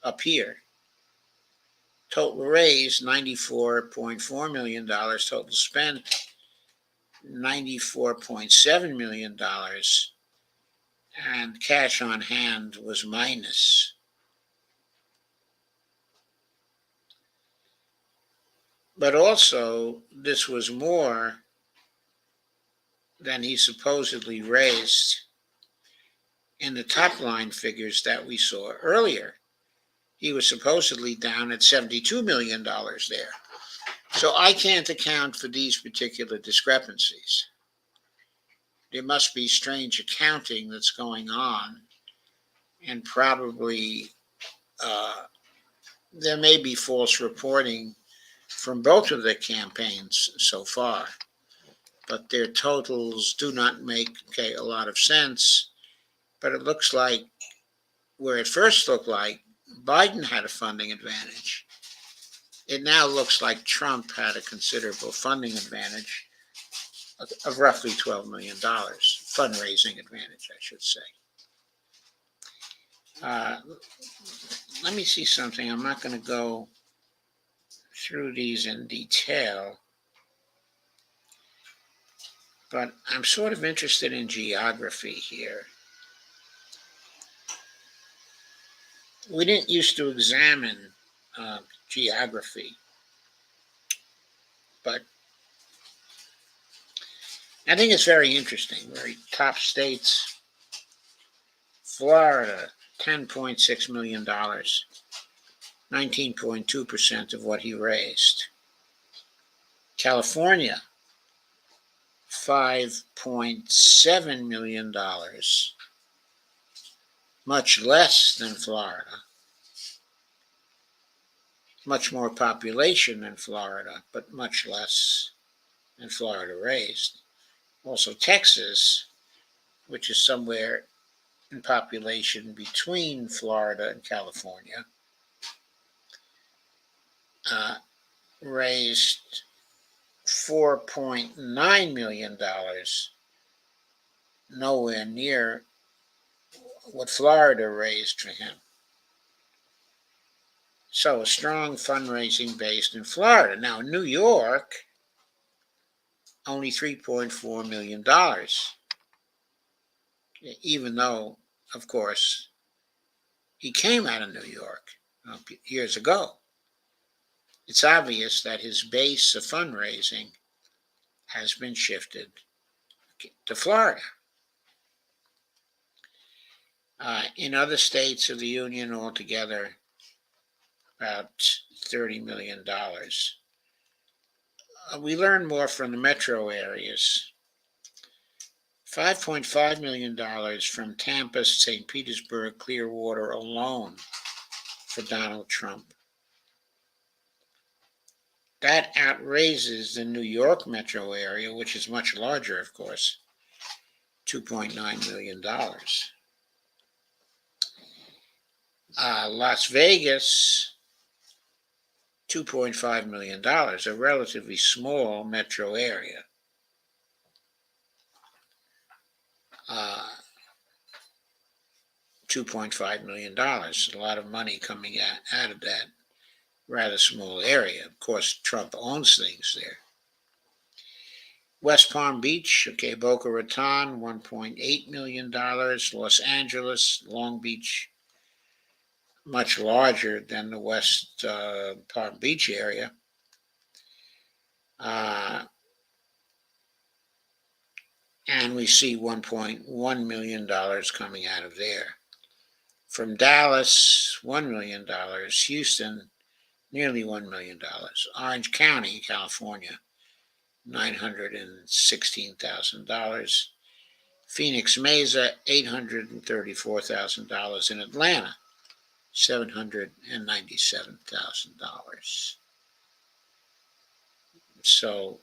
up here. Total raised, $94.4 million. Total spent, $94.7 million. And cash on hand was minus. But also, this was more than he supposedly raised in the top line figures that we saw earlier. He was supposedly down at $72 million there. So I can't account for these particular discrepancies. There must be strange accounting that's going on, and probably there may be false reporting from both of the campaigns so far, but their totals do not make a lot of sense. But it looks like, where it first looked like Biden had a funding advantage, it now looks like Trump had a considerable funding advantage of roughly $12 million, fundraising advantage, I should say. Let me see something. I'm not going to go through these in detail, but I'm sort of interested in geography here. We didn't used to examine geography, but I think it's very interesting. Very top states: Florida, $10.6 million, 19.2% of what he raised. California, $5.7 million, much less than Florida. Much more population than Florida, but much less than Florida raised. Also Texas, which is somewhere in population between Florida and California, raised $4.9 million, nowhere near what Florida raised for him. So a strong fundraising based in Florida. Now, New York, only $3.4 million, even though, of course, he came out of New York years ago. It's obvious that his base of fundraising has been shifted to Florida. In other states of the Union altogether, about $30 million. We learn more from the metro areas. $5.5 million from Tampa, St. Petersburg, Clearwater alone for Donald Trump. That outraises the New York metro area, which is much larger, of course, $2.9 million. Las Vegas, $2.5 million, a relatively small metro area. $2.5 million, a lot of money coming out of that rather small area. Of course, Trump owns things there. West Palm Beach, okay, Boca Raton, $1.8 million. Los Angeles, Long Beach, much larger than the West Palm Beach area. And we see $1.1 million coming out of there. From Dallas, $1 million. Houston, nearly $1 million. Orange County, California, $916,000. Phoenix Mesa, $834,000. In Atlanta, $797,000. So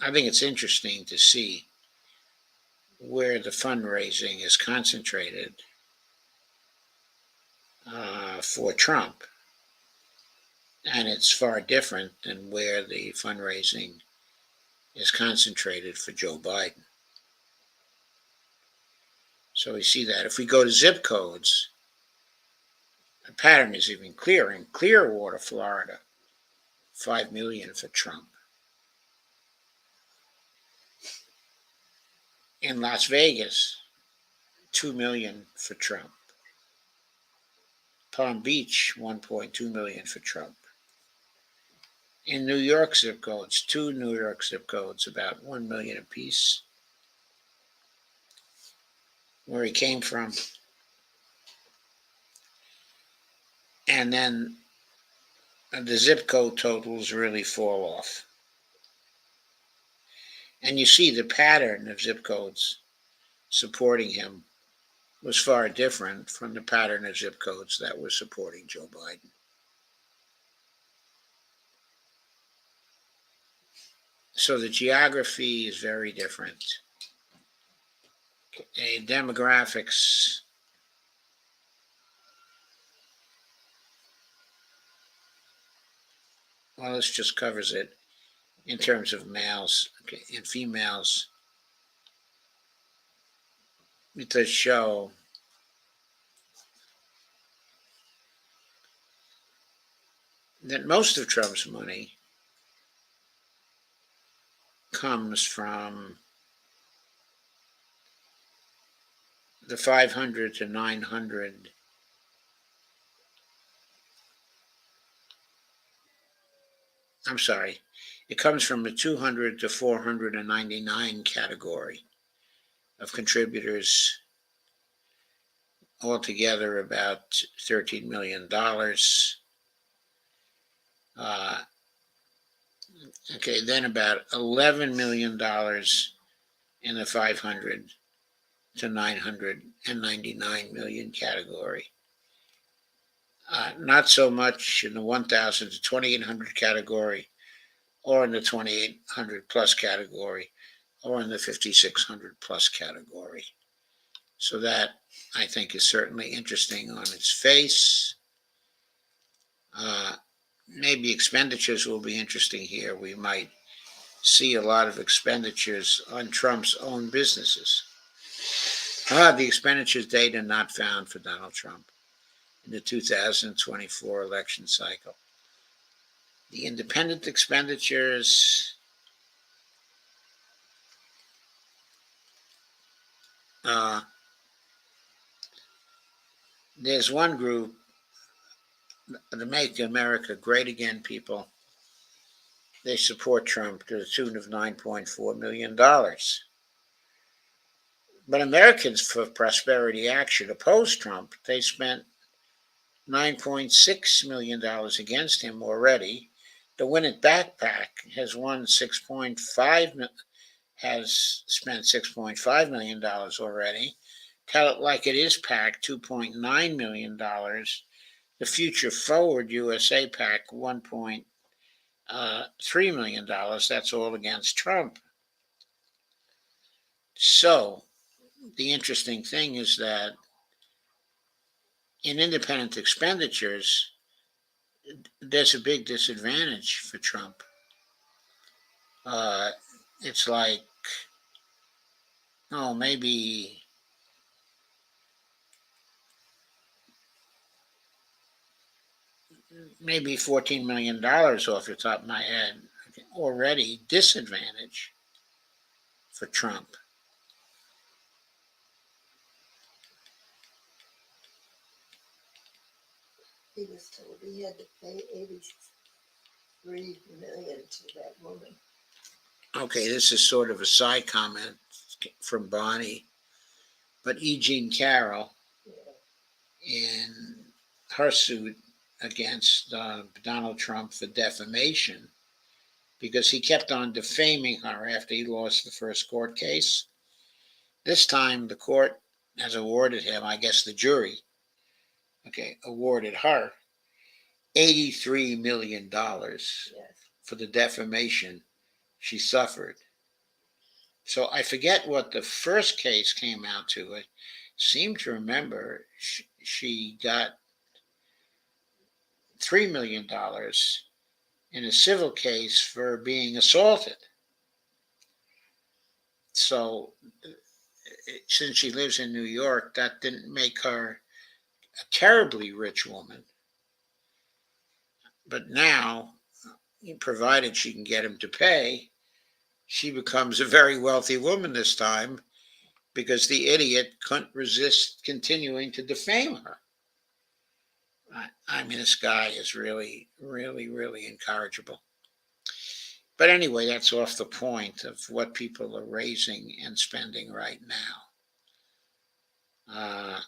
I think it's interesting to see where the fundraising is concentrated for Trump. And it's far different than where the fundraising is concentrated for Joe Biden. So we see that. If we go to zip codes, the pattern is even clearer. In Clearwater, Florida, $5 million for Trump. In Las Vegas, $2 million for Trump. Palm Beach, $1.2 million for Trump. In New York zip codes, 2 New York zip codes, about $1 million apiece, where he came from. And then the zip code totals really fall off. And you see the pattern of zip codes supporting him was far different from the pattern of zip codes that were supporting Joe Biden. So the geography is very different. Demographics. Well, this just covers it in terms of males and females. It does show that most of Trump's money comes from the 500 to 900 I'm sorry, it comes from the 200 to 499 category of contributors, altogether about $13 million. Okay, then about $11 million in the 500 to 999 million category. Not so much in the 1,000 to 2,800 category, or in the 2,800 plus category, or in the 5,600 plus category. So that, I think, is certainly interesting on its face. maybe expenditures will be interesting here. We might see a lot of expenditures on Trump's own businesses. The expenditures data not found for Donald Trump in the 2024 election cycle. The independent expenditures, there's one group, the Make America Great Again people. They support Trump to the tune of $9.4 million. But Americans for Prosperity Action opposed Trump. They spent $9.6 million against him already. The Win It Back PAC has won has spent $6.5 million already. Tell It Like It Is PAC, $2.9 million. The Future Forward USA PAC, $1.3 million. That's all against Trump. So the interesting thing is that in independent expenditures, there's a big disadvantage for Trump. It's like, maybe $14 million off the top of my head already disadvantage for Trump. He was told he had to pay $83 million to that woman. Okay, this is sort of a side comment from Bonnie, but E. Jean Carroll, in her suit against Donald Trump for defamation, because he kept on defaming her after he lost the first court case. This time the court has awarded him, I guess the jury, awarded her $83 million for the defamation she suffered. So I forget what the first case came out to. I seem to remember she got $3 million in a civil case for being assaulted. So since she lives in New York, that didn't make her a terribly rich woman. But now, provided she can get him to pay, she becomes a very wealthy woman this time, because the idiot couldn't resist continuing to defame her. I mean, this guy is really, really, really incorrigible. But anyway, that's off the point of what people are raising and spending right now.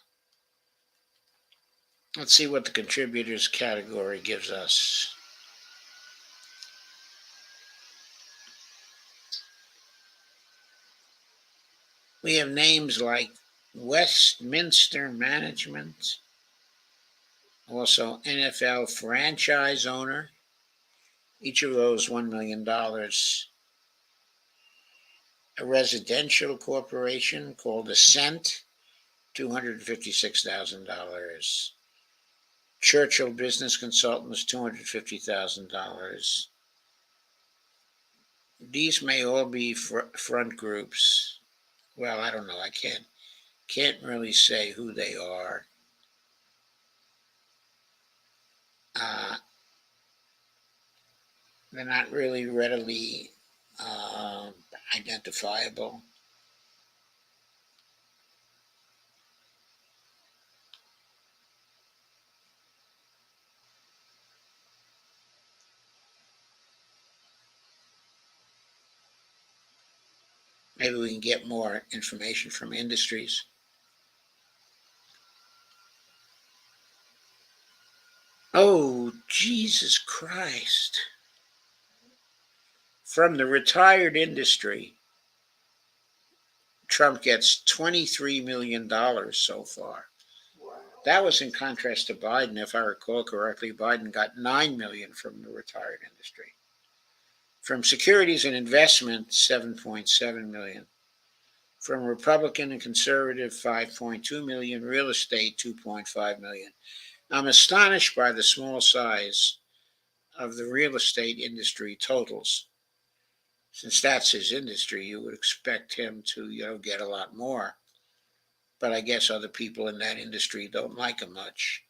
Let's see what the contributors category gives us. We have names like Westminster Management, also NFL franchise owner, each of those $1 million. A residential corporation called Ascent, $256,000. Churchill Business Consultants, $250,000. These may all be front groups. Well, I don't know. I can't really say who they are. They're not really readily identifiable. Maybe we can get more information from industries. Oh, Jesus Christ. From the retired industry, Trump gets $23 million so far. Wow. That was in contrast to Biden. If I recall correctly, Biden got $9 million from the retired industry. From securities and investment, $7.7 million. From Republican and conservative, $5.2 million. Real estate, $2.5 million. I'm astonished by the small size of the real estate industry totals. Since that's his industry, you would expect him to, get a lot more. But I guess other people in that industry don't like him much.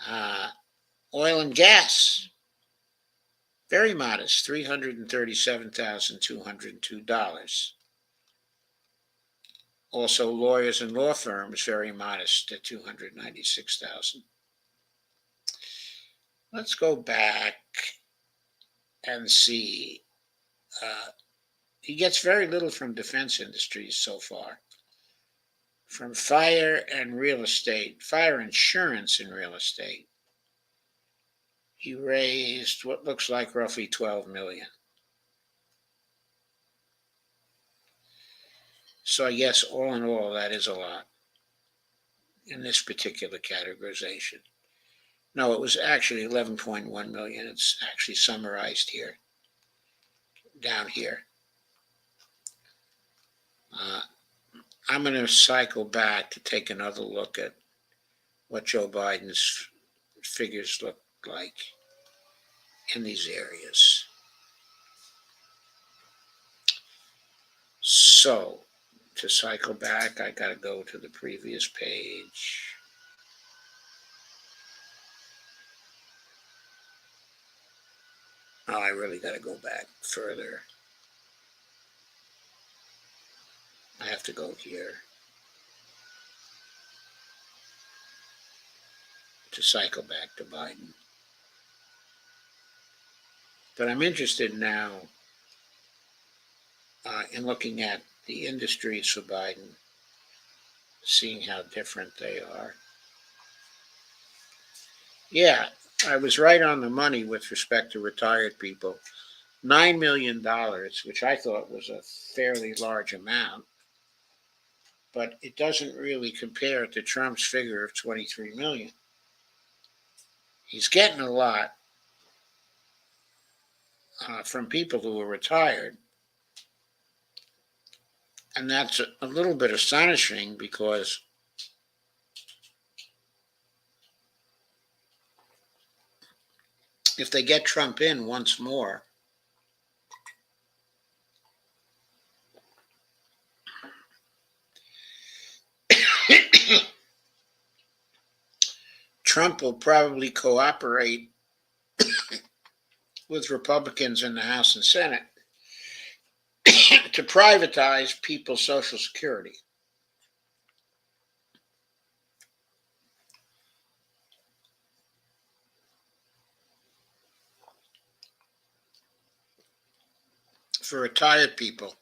Uh, Oil and gas, very modest, $337,202. Also, lawyers and law firms, very modest at 296,000. Let's go back and see. He gets very little from defense industries so far. From fire and real estate, fire insurance and real estate, he raised what looks like roughly 12 million. So I guess all in all, that is a lot in this particular categorization. No, it was actually 11.1 million. It's actually summarized here, down here. I'm going to cycle back to take another look at what Joe Biden's figures look like in these areas. So, to cycle back, I got to go to the previous page. Oh, I really got to go back further. I have to go here to cycle back to Biden. But I'm interested now in looking at the industries for Biden, seeing how different they are. Yeah, I was right on the money with respect to retired people. $9 million, which I thought was a fairly large amount, but it doesn't really compare to Trump's figure of 23 million. He's getting a lot from people who are retired, and that's a little bit astonishing because if they get Trump in once more, Trump will probably cooperate with Republicans in the House and Senate to privatize people's Social Security. For retired people,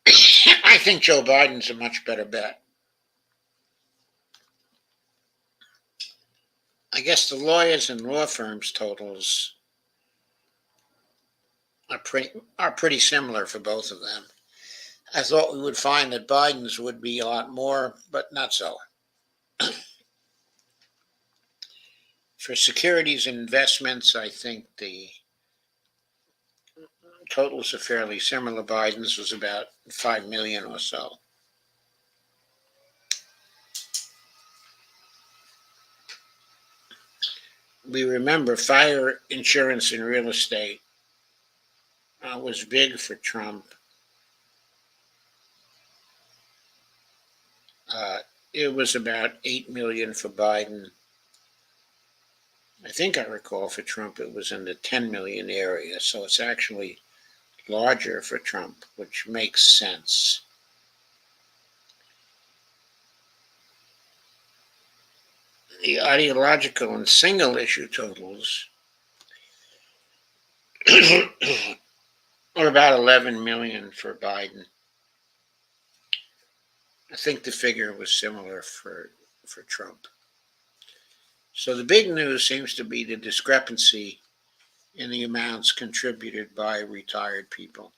I think Joe Biden's a much better bet. I guess the lawyers and law firms totals are pretty similar for both of them. I thought we would find that Biden's would be a lot more, but not so. For securities and investments, I think the totals are fairly similar. Biden's was about 5 million or so. We remember fire insurance and real estate was big for Trump. It was about 8 million for Biden. I think I recall for Trump it was in the 10 million area, so it's actually larger for Trump, which makes sense. The ideological and single issue totals are about 11 million for Biden. I think the figure was similar for Trump. So the big news seems to be the discrepancy in the amounts contributed by retired people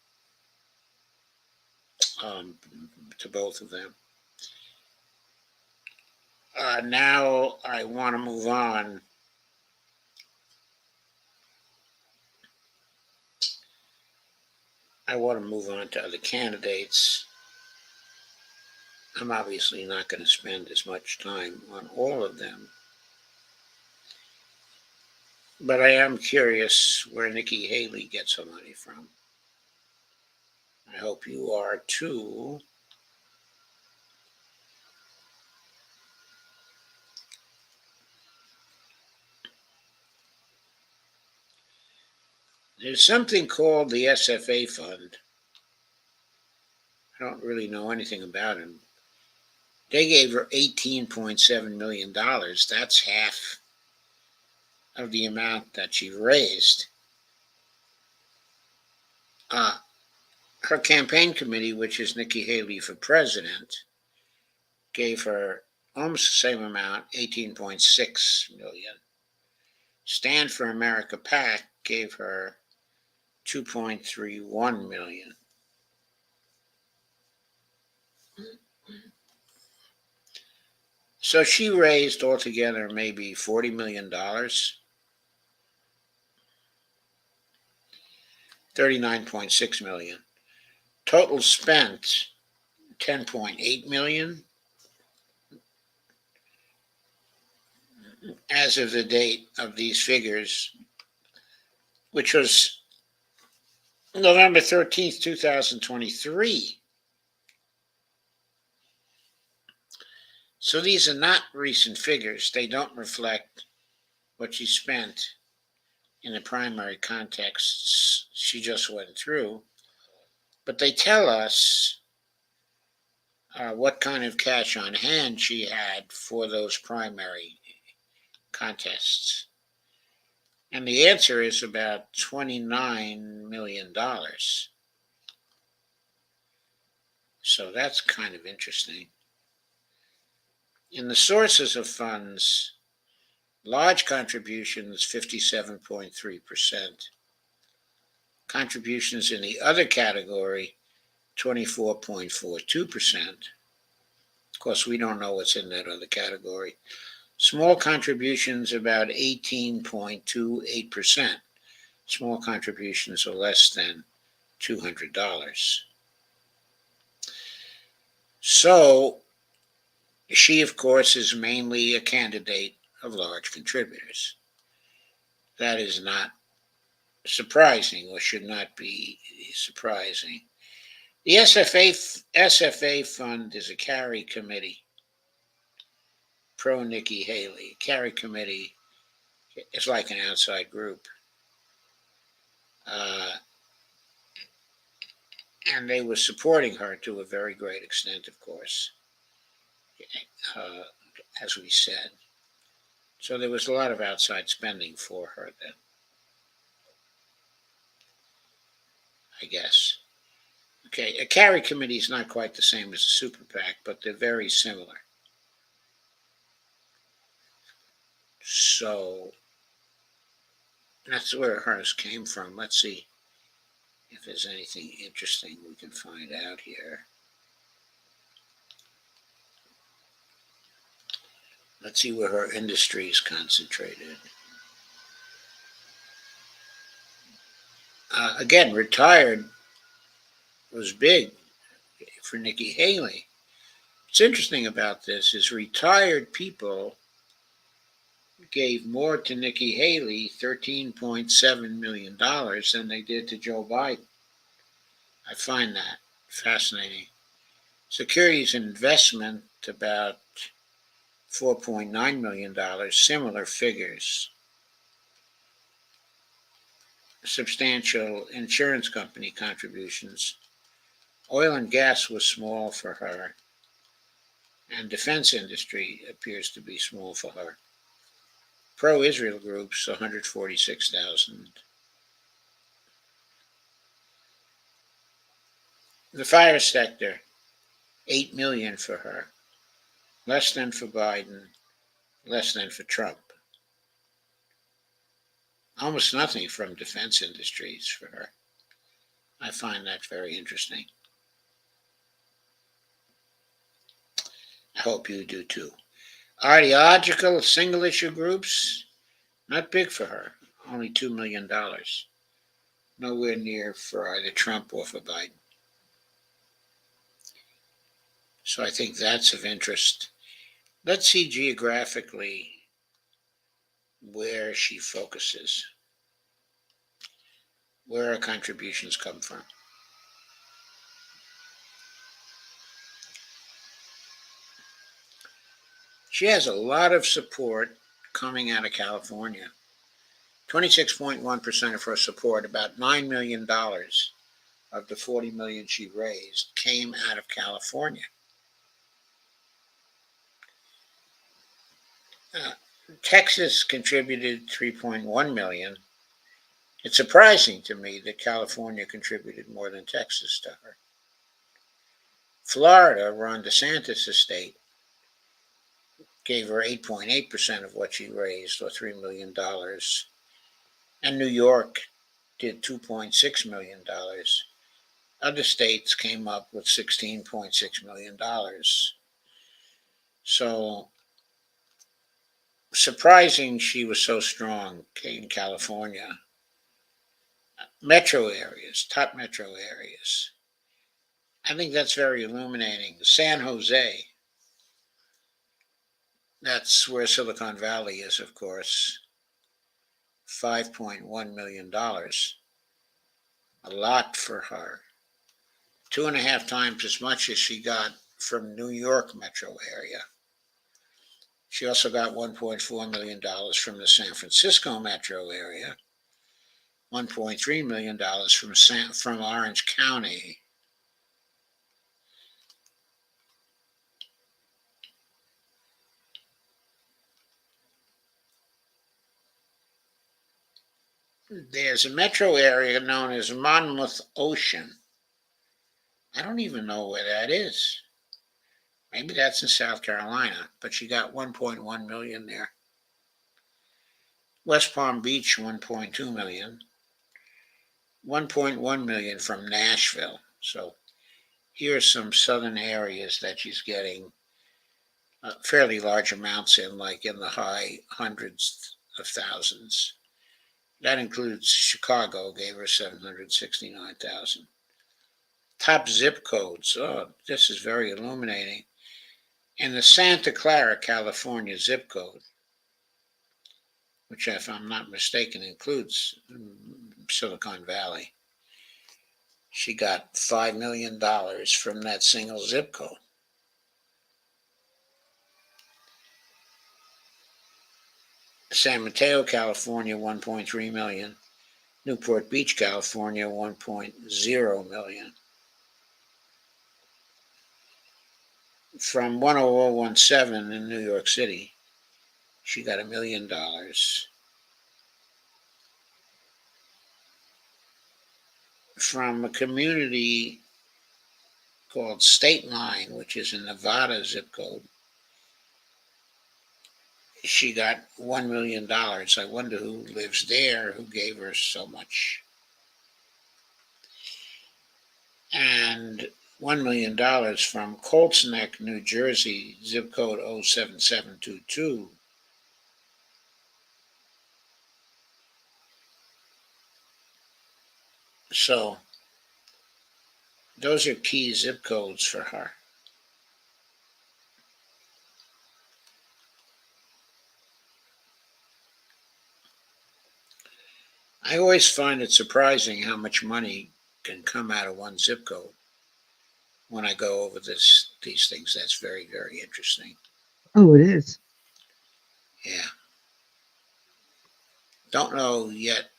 to both of them. Now I want to move on. I want to move on to other candidates. I'm obviously not going to spend as much time on all of them. But I am curious where Nikki Haley gets her money from. I hope you are too. There's something called the SFA fund. I don't really know anything about it. They gave her $18.7 million. That's half of the amount that she raised. Her campaign committee, which is Nikki Haley for president, gave her almost the same amount, 18.6 million. Stand for America PAC gave her 2.31 million. So she raised altogether maybe $40 million, 39.6 million. Total spent 10.8 million as of the date of these figures, which was November 13th, 2023. So these are not recent figures. They don't reflect what she spent in the primary contexts she just went through, but they tell us what kind of cash on hand she had for those primary contests. And the answer is about $29 million. So that's kind of interesting. In the sources of funds, large contributions, 57.3%. Contributions in the other category, 24.42%. Of course, we don't know what's in that other category. Small contributions, about 18.28%. Small contributions are less than $200. So, she, of course, is mainly a candidate of large contributors. That is not surprising, or should not be surprising. The SFA fund is a carry committee, pro Nikki Haley. Carry committee is like an outside group. And they were supporting her to a very great extent, of course, as we said. So there was a lot of outside spending for her then, I guess. Okay, a carry committee is not quite the same as a super PAC, but they're very similar. So that's where hers came from. Let's see if there's anything interesting we can find out here. Let's see where her industry is concentrated. Again, retired was big for Nikki Haley. What's interesting about this is retired people gave more to Nikki Haley, $13.7 million, than they did to Joe Biden. I find that fascinating. Securities and investment, about $4.9 million, similar figures. Substantial insurance company contributions. Oil and gas was small for her, and defense industry appears to be small for her. Pro-Israel groups, 146,000. The fire sector, 8 million for her, less than for Biden, less than for Trump. Almost nothing from defense industries for her. I find that very interesting. I hope you do too. Ideological single issue groups, not big for her, only $2 million. Nowhere near for either Trump or for Biden. So I think that's of interest. Let's see geographically where she focuses, where her contributions come from. She has a lot of support coming out of California. 26.1% of her support, about $9 million of the $40 million she raised, came out of California. Texas contributed 3.1 million. It's surprising to me that California contributed more than Texas to her. Florida, Ron DeSantis' estate, gave her 8.8% of what she raised, or $3 million. And New York did $2.6 million. Other states came up with $16.6 million. So, surprising she was so strong in California. Metro areas, top metro areas. I think that's very illuminating. San Jose, that's where Silicon Valley is, of course. $5.1 million. A lot for her. 2.5 times as much as she got from New York metro area. She also got $1.4 million from the San Francisco metro area, $1.3 million from Orange County. There's a metro area known as Monmouth Ocean. I don't even know where that is. Maybe that's in South Carolina, but she got 1.1 million there. West Palm Beach, 1.2 million. 1.1 million from Nashville. So here's some southern areas that she's getting fairly large amounts in, like in the high hundreds of thousands. That includes Chicago, gave her 769,000. Top zip codes. Oh, this is very illuminating. In the Santa Clara, California zip code, which, if I'm not mistaken, includes Silicon Valley, she got $5 million from that single zip code. San Mateo, California, 1.3 million. Newport Beach, California, 1.0 million. From 10017 in New York City, she got $1 million. From a community called State Line, which is a Nevada zip code, she got $1 million. I wonder who lives there who gave her so much. And $1 million from Colts Neck, New Jersey, zip code 07722. So those are key zip codes for her. I always find it surprising how much money can come out of one zip code. When I go over these things, that's very, very interesting. Oh, it is. Yeah. Don't know yet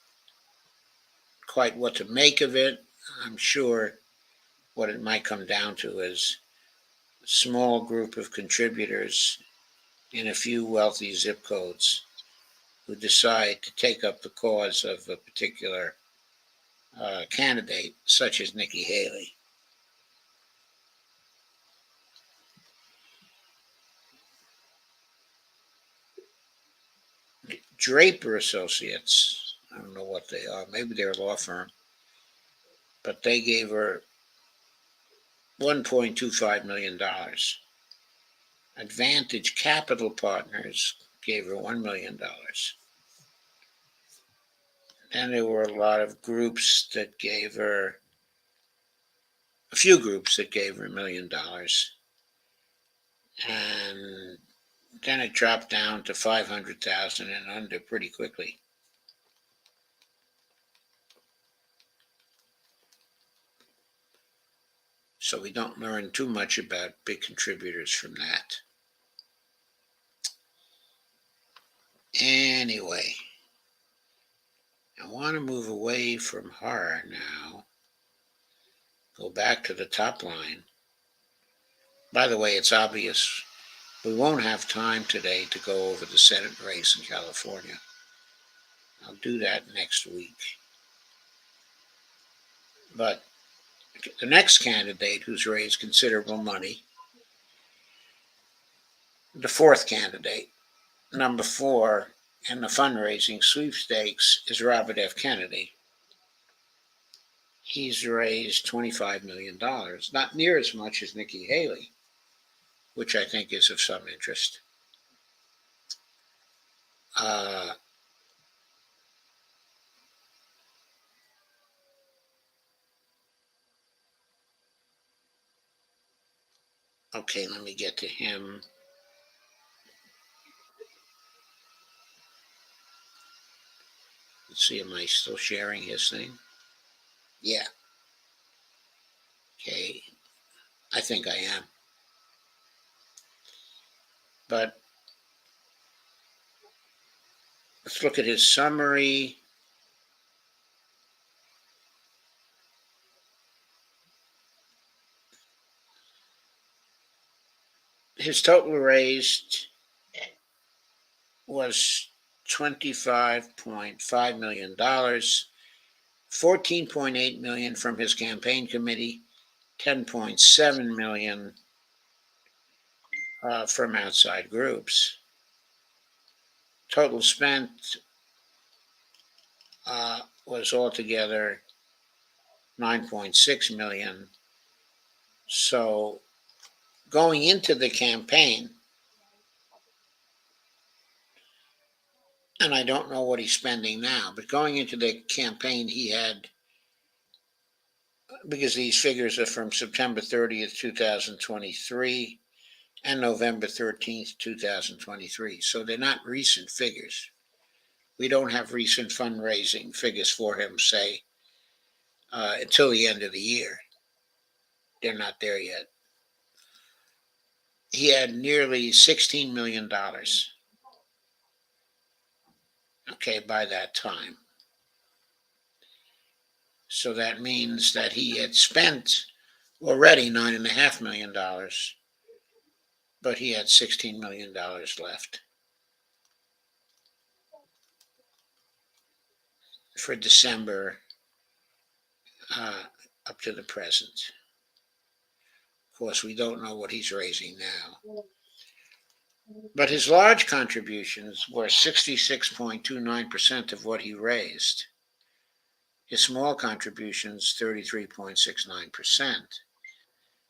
quite what to make of it. I'm sure what it might come down to is a small group of contributors in a few wealthy zip codes who decide to take up the cause of a particular candidate, such as Nikki Haley. Draper Associates, I don't know what they are, maybe they're a law firm, but they gave her $1.25 million. Advantage Capital Partners gave her $1 million. And there were a lot of groups that gave her, a few groups that gave her $1 million. And Then it dropped down to 500,000 and under pretty quickly. So we don't learn too much about big contributors from that. Anyway, I want to move away from horror now. Go back to the top line. By the way, it's obvious we won't have time today to go over the Senate race in California. I'll do that next week. But the next candidate who's raised considerable money, the fourth candidate, number 4 in the fundraising sweepstakes, is Robert F. Kennedy. He's raised $25 million, not near as much as Nikki Haley, which I think is of some interest. Okay, let me get to him. Let's see, am I still sharing his thing? Yeah. Okay, I think I am. But let's look at his summary. His total raised was $25.5 million, $14.8 million from his campaign committee, $10.7 million from outside groups. Total spent was altogether $9.6 million. So going into the campaign, and I don't know what he's spending now, but going into the campaign, he had, because these figures are from September 30th, 2023 and November 13th, 2023. So they're not recent figures. We don't have recent fundraising figures for him, say, until the end of the year. They're not there yet. He had nearly $16 million, okay, by that time. So that means that he had spent already $9.5 million, but he had $16 million left for December up to the present. Of course, we don't know what he's raising now. But his large contributions were 66.29% of what he raised. His small contributions, 33.69%.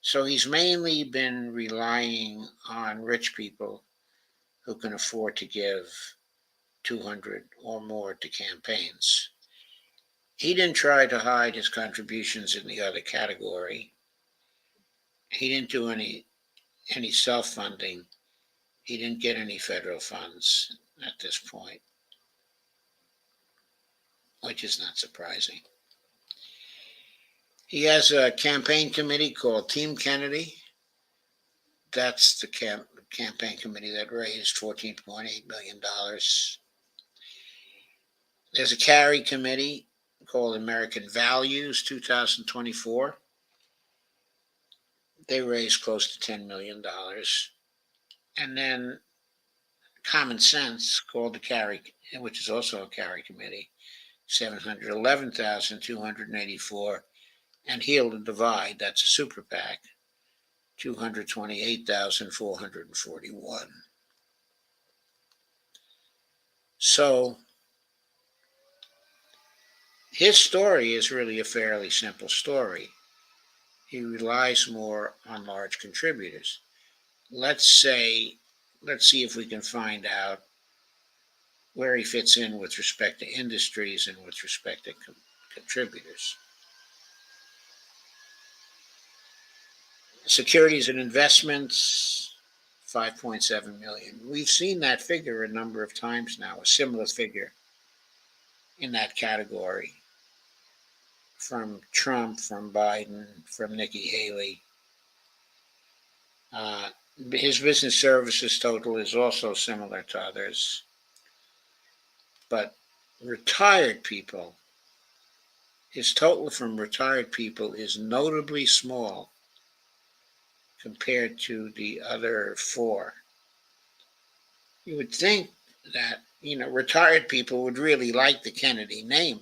So he's mainly been relying on rich people who can afford to give 200 or more to campaigns. He didn't try to hide his contributions in the other category. He didn't do any self-funding. He didn't get any federal funds at this point, which is not surprising. He has a campaign committee called Team Kennedy. That's the campaign committee that raised $14.8 million. There's a carry committee called American Values 2024. They raised close to $10 million. And then Common Sense, called the carry, which is also a carry committee, 711,284. And Heal and Divide, that's a super PAC, 228,441. So his story is really a fairly simple story. He relies more on large contributors. Let's see if we can find out where he fits in with respect to industries and with respect to contributors. Securities and investments, 5.7 million. We've seen that figure a number of times now, a similar figure in that category from Trump, from Biden, from Nikki Haley. His business services total is also similar to others. But retired people, his total from retired people is notably small compared to the other four. You would think that, retired people would really like the Kennedy name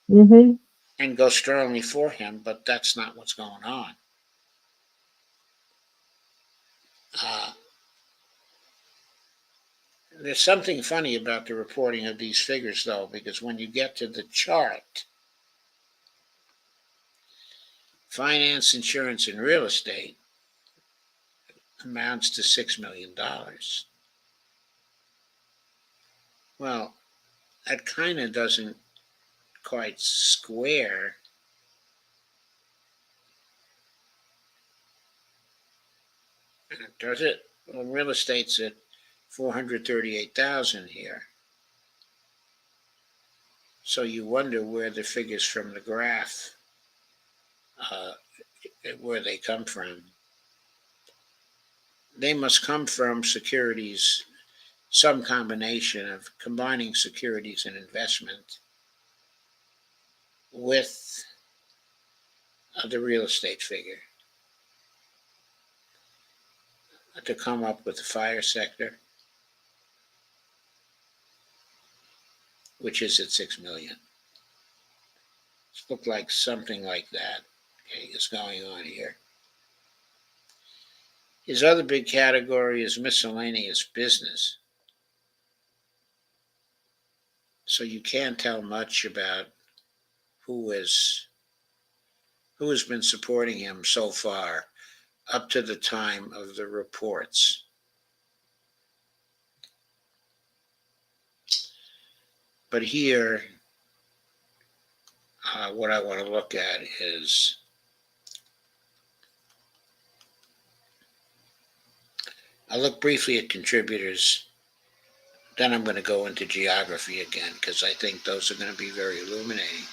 Mm-hmm. and go strongly for him, but that's not what's going on. Uh, there's something funny about the reporting of these figures, though, because when you get to the chart, finance, insurance, and real estate amounts to $6 million. Well, that kind of doesn't quite square. Does it? Well, real estate's at 438,000 here. So you wonder where the figures from the graph, where they come from. They must come from securities, some combination of combining securities and investment with the real estate figure to come up with the fire sector, which is at 6 million. It looked like something like that, okay, is going on here. His other big category is miscellaneous business. So you can't tell much about who has been supporting him so far up to the time of the reports. But here, what I want to look at is I'll look briefly at contributors. Then I'm going to go into geography again because I think those are going to be very illuminating.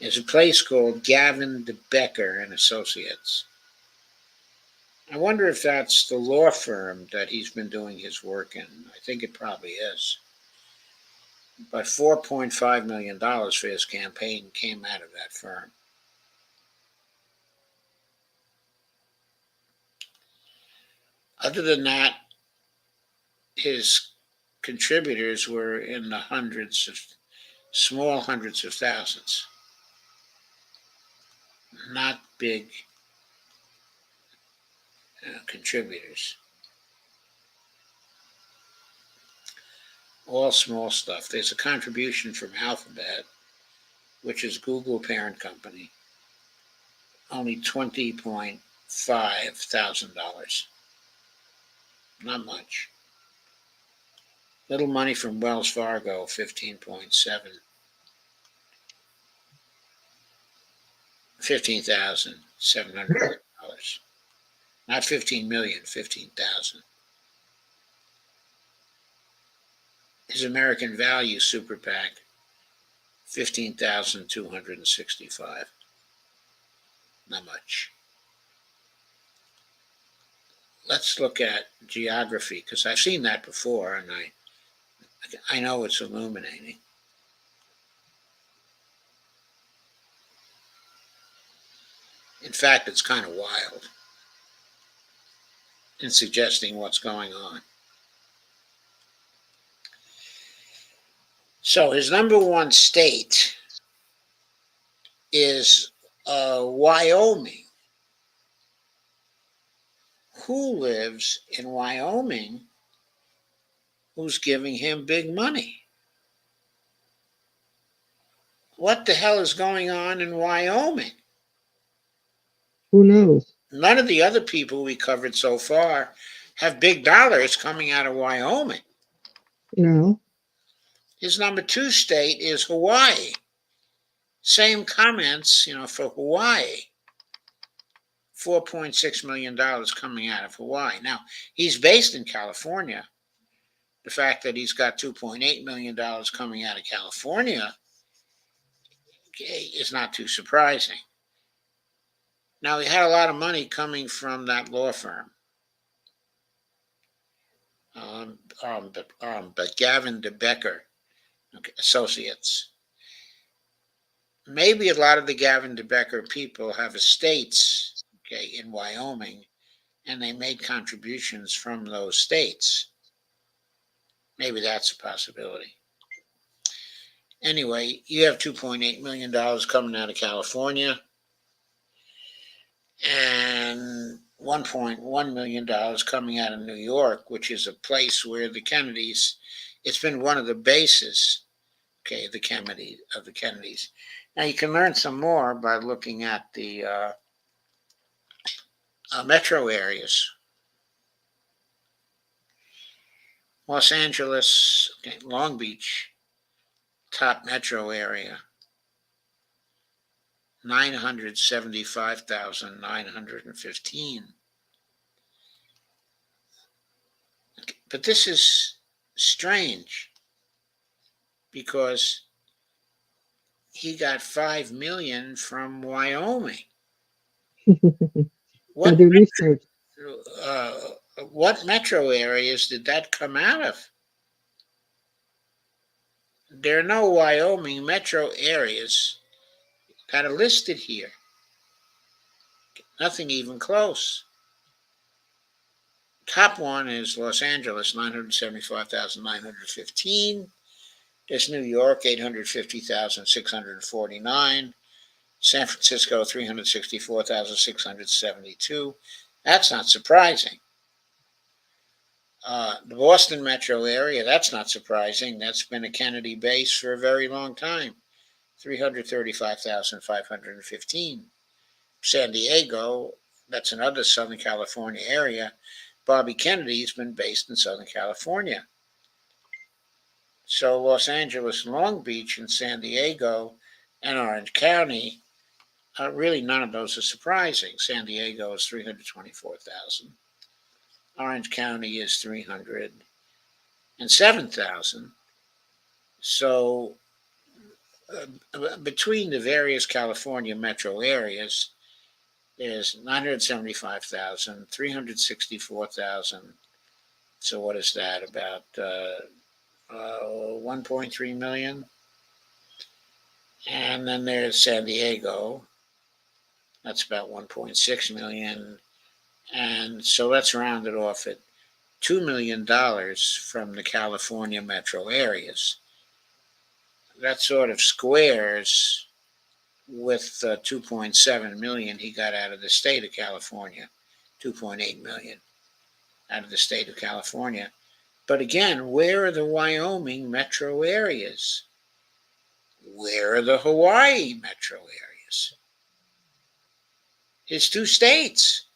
There's a place called Gavin de Becker and Associates. I wonder if that's the law firm that he's been doing his work in. I think it probably is. But $4.5 million for his campaign came out of that firm. Other than that, his contributors were in the small hundreds of thousands. Not big contributors. All small stuff. There's a contribution from Alphabet, which is Google parent company, only $20.5 thousand. Not much. Little money from Wells Fargo, 15.7. $15,700. Not 15 million, 15,000. His American Value Super PAC, 15,265. Not much. Let's look at geography because I've seen that before and I know it's illuminating. In fact, it's kind of wild in suggesting what's going on. So his number one state is Wyoming. Who lives in Wyoming who's giving him big money? What the hell is going on in Wyoming? Who knows? None of the other people we covered so far have big dollars coming out of Wyoming. No. His number two state is Hawaii. Same comments, for Hawaii. $4.6 million coming out of Hawaii. Now, he's based in California. The fact that he's got $2.8 million coming out of California is not too surprising. Now, he had a lot of money coming from that law firm, but Gavin DeBecker Associates. Maybe a lot of the Gavin DeBecker people have estates, in Wyoming, and they made contributions from those states. Maybe that's a possibility. Anyway, you have $2.8 million coming out of California and $1.1 million coming out of New York, which is a place where the Kennedys, it's been one of the bases, of the Kennedys. Now, you can learn some more by looking at the metro areas. Los Angeles, Long Beach, top metro area, 975,915. But this is strange because he got $5 million from Wyoming. What do research? What metro areas did that come out of? There are no Wyoming metro areas that are listed here. Nothing even close. Top one is Los Angeles, 975,915. There's New York, 850,649. San Francisco, 364,672. That's not surprising. The Boston metro area, that's not surprising. That's been a Kennedy base for a very long time, 335,515. San Diego, that's another Southern California area. Bobby Kennedy's been based in Southern California. So Los Angeles, Long Beach, and San Diego, and Orange County, really none of those are surprising. San Diego is 324,000. Orange County is 307,000. So between the various California metro areas, there's 975,000, 364,000. So what is that, about 1.3 million? And then there's San Diego. That's about 1.6 million. And so let's round it off at $2 million from the California metro areas. That sort of squares with 2.7 million he got out of the state of California, 2.8 million out of the state of California. But again, where are the Wyoming metro areas? Where are the Hawaii metro areas? It's two states.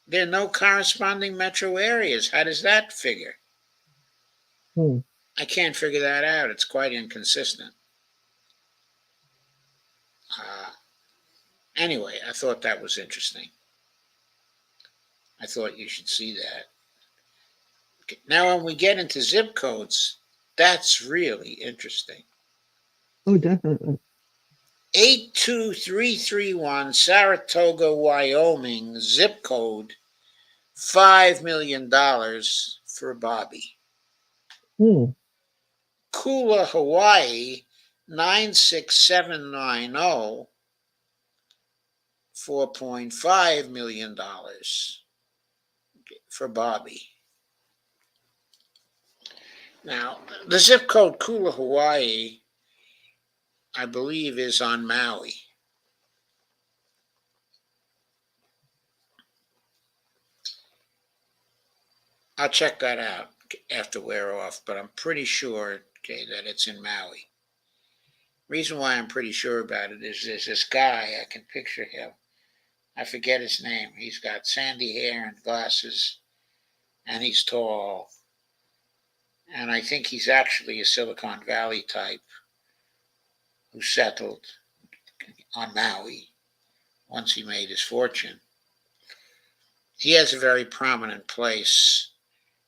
There are no corresponding metro areas. How does that figure? I can't figure that out. It's quite inconsistent. Anyway, I thought that was interesting. I thought you should see that. Okay. Now, when we get into zip codes, that's really interesting. Oh, definitely. 82331 Saratoga, Wyoming, zip code, $5 million for Bobby. Kula, Hawaii, 96790, $4.5 million for Bobby. Now, the zip code Kula, Hawaii, I believe, is on Maui. I'll check that out after we're off, but I'm pretty sure, that it's in Maui. Reason why I'm pretty sure about it is there's this guy, I can picture him. I forget his name. He's got sandy hair and glasses, and he's tall. And I think he's actually a Silicon Valley type who settled on Maui once he made his fortune. He has a very prominent place,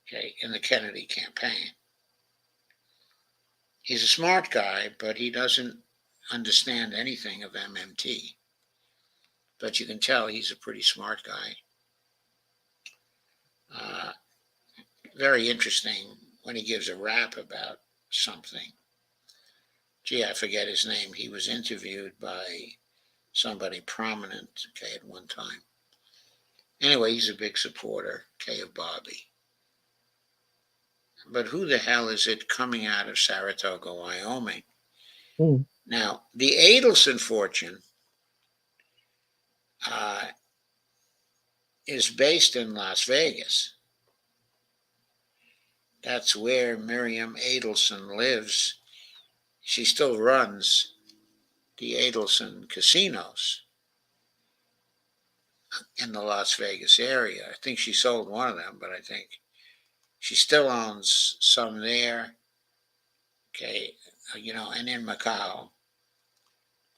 okay, in the Kennedy campaign. He's a smart guy, but he doesn't understand anything of MMT. But you can tell he's a pretty smart guy. Uh, Very interesting when he gives a rap about something. Gee, I forget his name. He was interviewed by somebody prominent, okay, at one time. Anyway, he's a big supporter, okay, of Bobby. But who the hell is it coming out of Saratoga, Wyoming? Hmm. Now, the Adelson fortune uh, is based in Las Vegas. That's where Miriam Adelson lives. She still runs the Adelson casinos in the Las Vegas area. I think she sold one of them, but I think she still owns some there. Okay, and in Macau.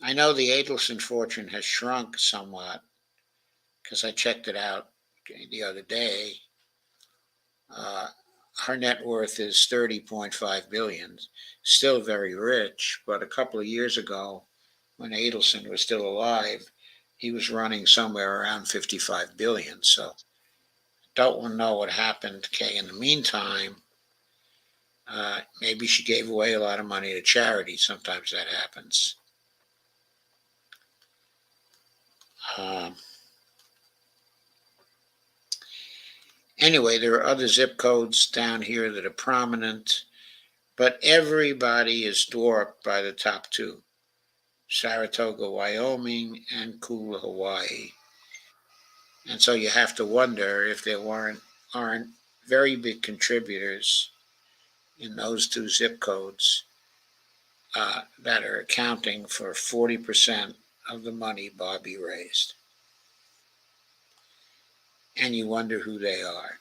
I know the Adelson fortune has shrunk somewhat because I checked it out the other day. Uh, her net worth is 30.5 billion. Still very rich, but a couple of years ago, when Adelson was still alive, he was running somewhere around 55 billion. So don't know what happened. Okay, in the meantime, maybe she gave away a lot of money to charity. Sometimes that happens. Um, Anyway, there are other zip codes down here that are prominent, but everybody is dwarfed by the top two: Saratoga, Wyoming, and Kula, Hawaii. And so you have to wonder if there aren't very big contributors in those two zip codes that are accounting for 40% of the money Bobby raised. And you wonder who they are.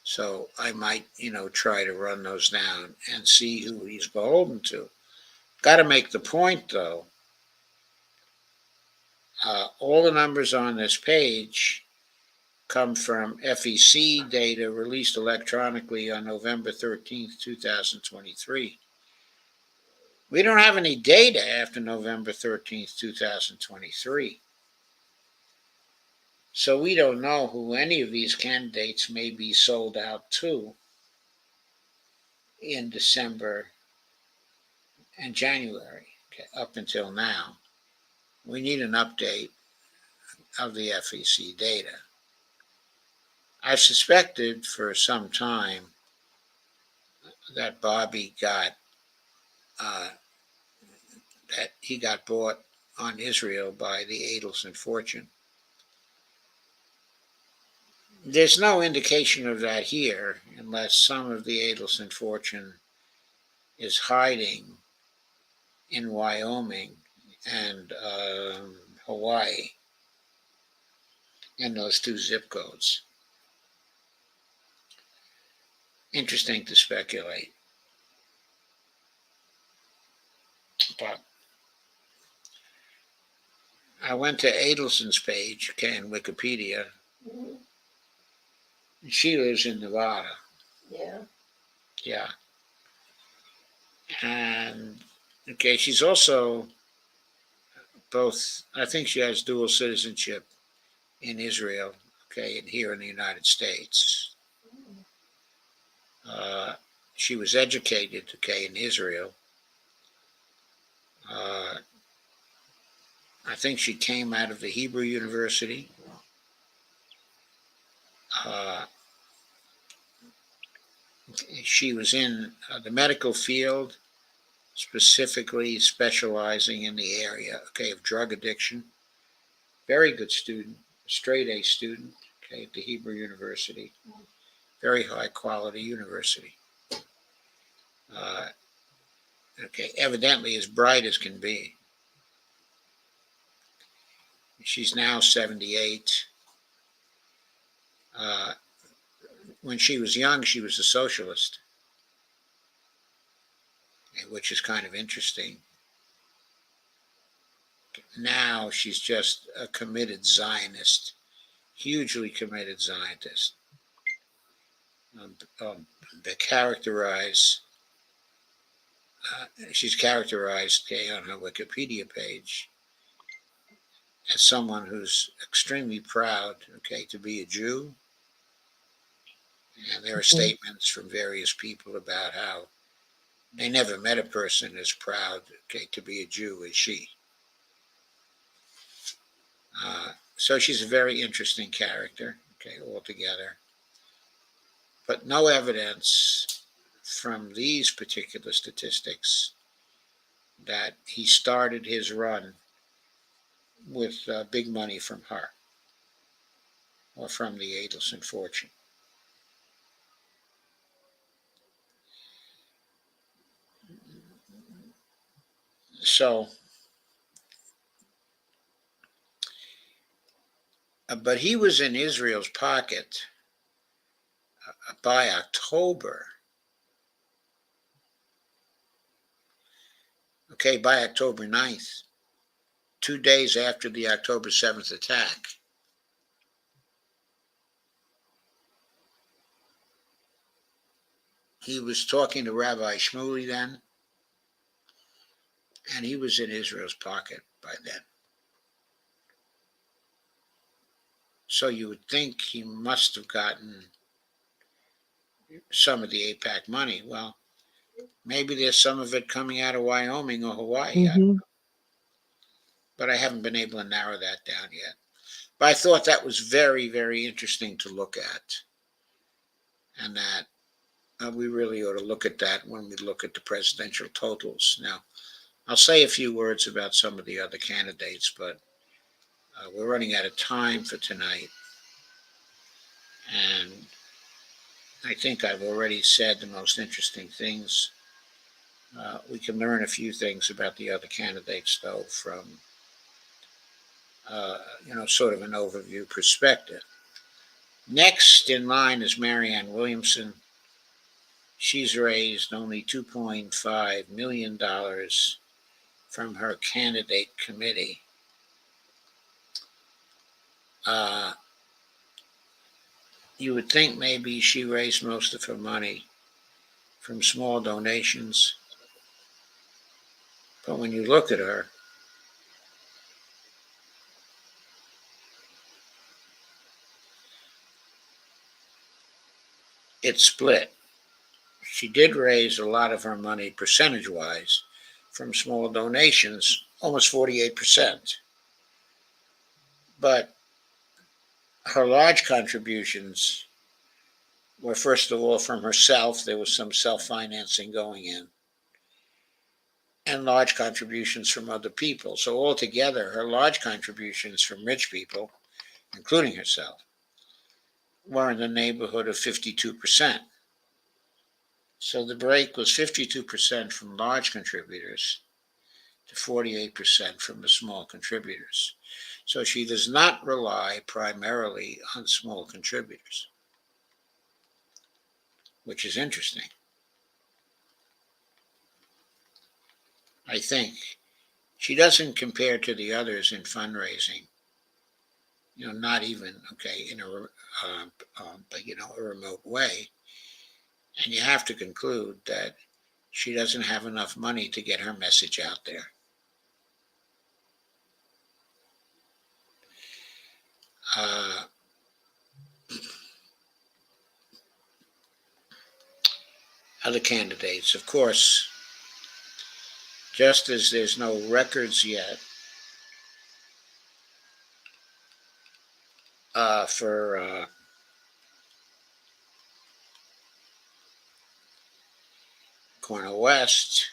So I might, try to run those down and see who he's beholden to. Got to make the point, though. All the numbers on this page come from FEC data released electronically on November 13th, 2023. We don't have any data after November 13th, 2023. So we don't know who any of these candidates may be sold out to in December and January, okay, up until now. We need an update of the FEC data. I've suspected for some time that Bobby uh, got bought on Israel by the Adelson fortune. There's no indication of that here, unless some of the Adelson fortune is hiding in Wyoming and Hawaii in those two zip codes. Interesting to speculate. But I went to Adelson's page, okay, in Wikipedia. Mhm. She lives in Nevada. Yeah. Yeah. And, okay, she's also both, I think she has dual citizenship in Israel, okay, and here in the United States. Uh, she was educated, okay, in Israel. Uh, I think she came out of the Hebrew University. Uh, she was in the medical field, specifically specializing in the area, okay, of drug addiction. Very good student, straight A student, okay, at the Hebrew University. Very high quality university. Uh, okay, evidently as bright as can be. She's now 78. Uh, when she was young, she was a socialist, which is kind of interesting. Now she's just a committed Zionist, hugely committed Zionist. They characterize, she's characterized, okay, on her Wikipedia page as someone who's extremely proud, okay, to be a Jew. And there are statements from various people about how they never met a person as proud, okay, to be a Jew as she. So she's a very interesting character, okay, altogether. But no evidence from these particular statistics that he started his run with big money from her or from the Adelson fortune. So, but he was in Israel's pocket by October. Okay, by October 9th, 2 days after the October 7th attack. He was talking to Rabbi Shmuley then, and he was in Israel's pocket by then. So you would think he must have gotten some of the AIPAC money. Well, maybe there's some of it coming out of Wyoming or Hawaii, but I haven't been able to narrow that down yet. But I thought that was very, very interesting to look at, and that we really ought to look at that when we look at the presidential totals. Now, I'll say a few words about some of the other candidates, but we're running out of time for tonight. And I think I've already said the most interesting things. We can learn a few things about the other candidates, though, from sort of an overview perspective. Next in line is Marianne Williamson. She's raised only $2.5 million from her candidate committee. You would think maybe she raised most of her money from small donations. But when you look at her, it's split. She did raise a lot of her money percentage-wise from small donations, almost 48%. But her large contributions were, first of all, from herself. There was some self-financing going in, and large contributions from other people. So altogether, her large contributions from rich people, including herself, were in the neighborhood of 52%. So the break was 52% from large contributors to 48% from the small contributors. So she does not rely primarily on small contributors, which is interesting. I think she doesn't compare to the others in fundraising, not even, okay, in a remote way. And you have to conclude that she doesn't have enough money to get her message out there. Other candidates, of course, just as there's no records yet for Cornel West,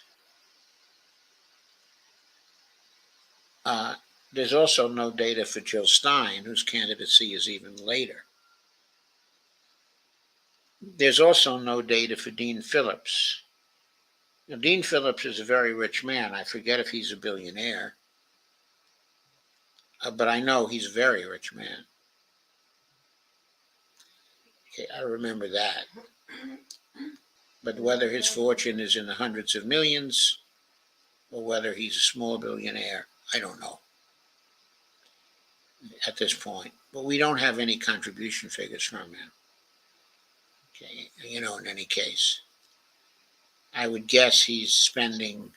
there's also no data for Jill Stein, whose candidacy is even later. There's also no data for Dean Phillips. Now, Dean Phillips is a very rich man. I forget if he's a billionaire, but I know he's a very rich man. Okay, I remember that. But whether his fortune is in the hundreds of millions or whether he's a small billionaire, I don't know. at this point, but we don't have any contribution figures from him. Okay, in any case, I would guess he's spending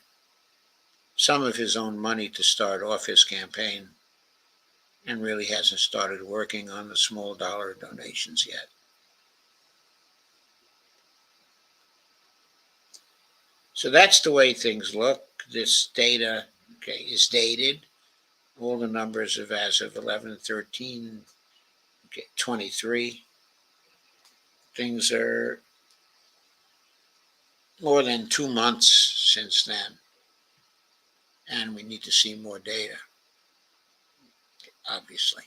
some of his own money to start off his campaign and really hasn't started working on the small dollar donations yet. So that's the way things look. This data, okay, is dated. All the numbers are as of 11/13, okay, 23. Things are more than 2 months since then, and we need to see more data, obviously.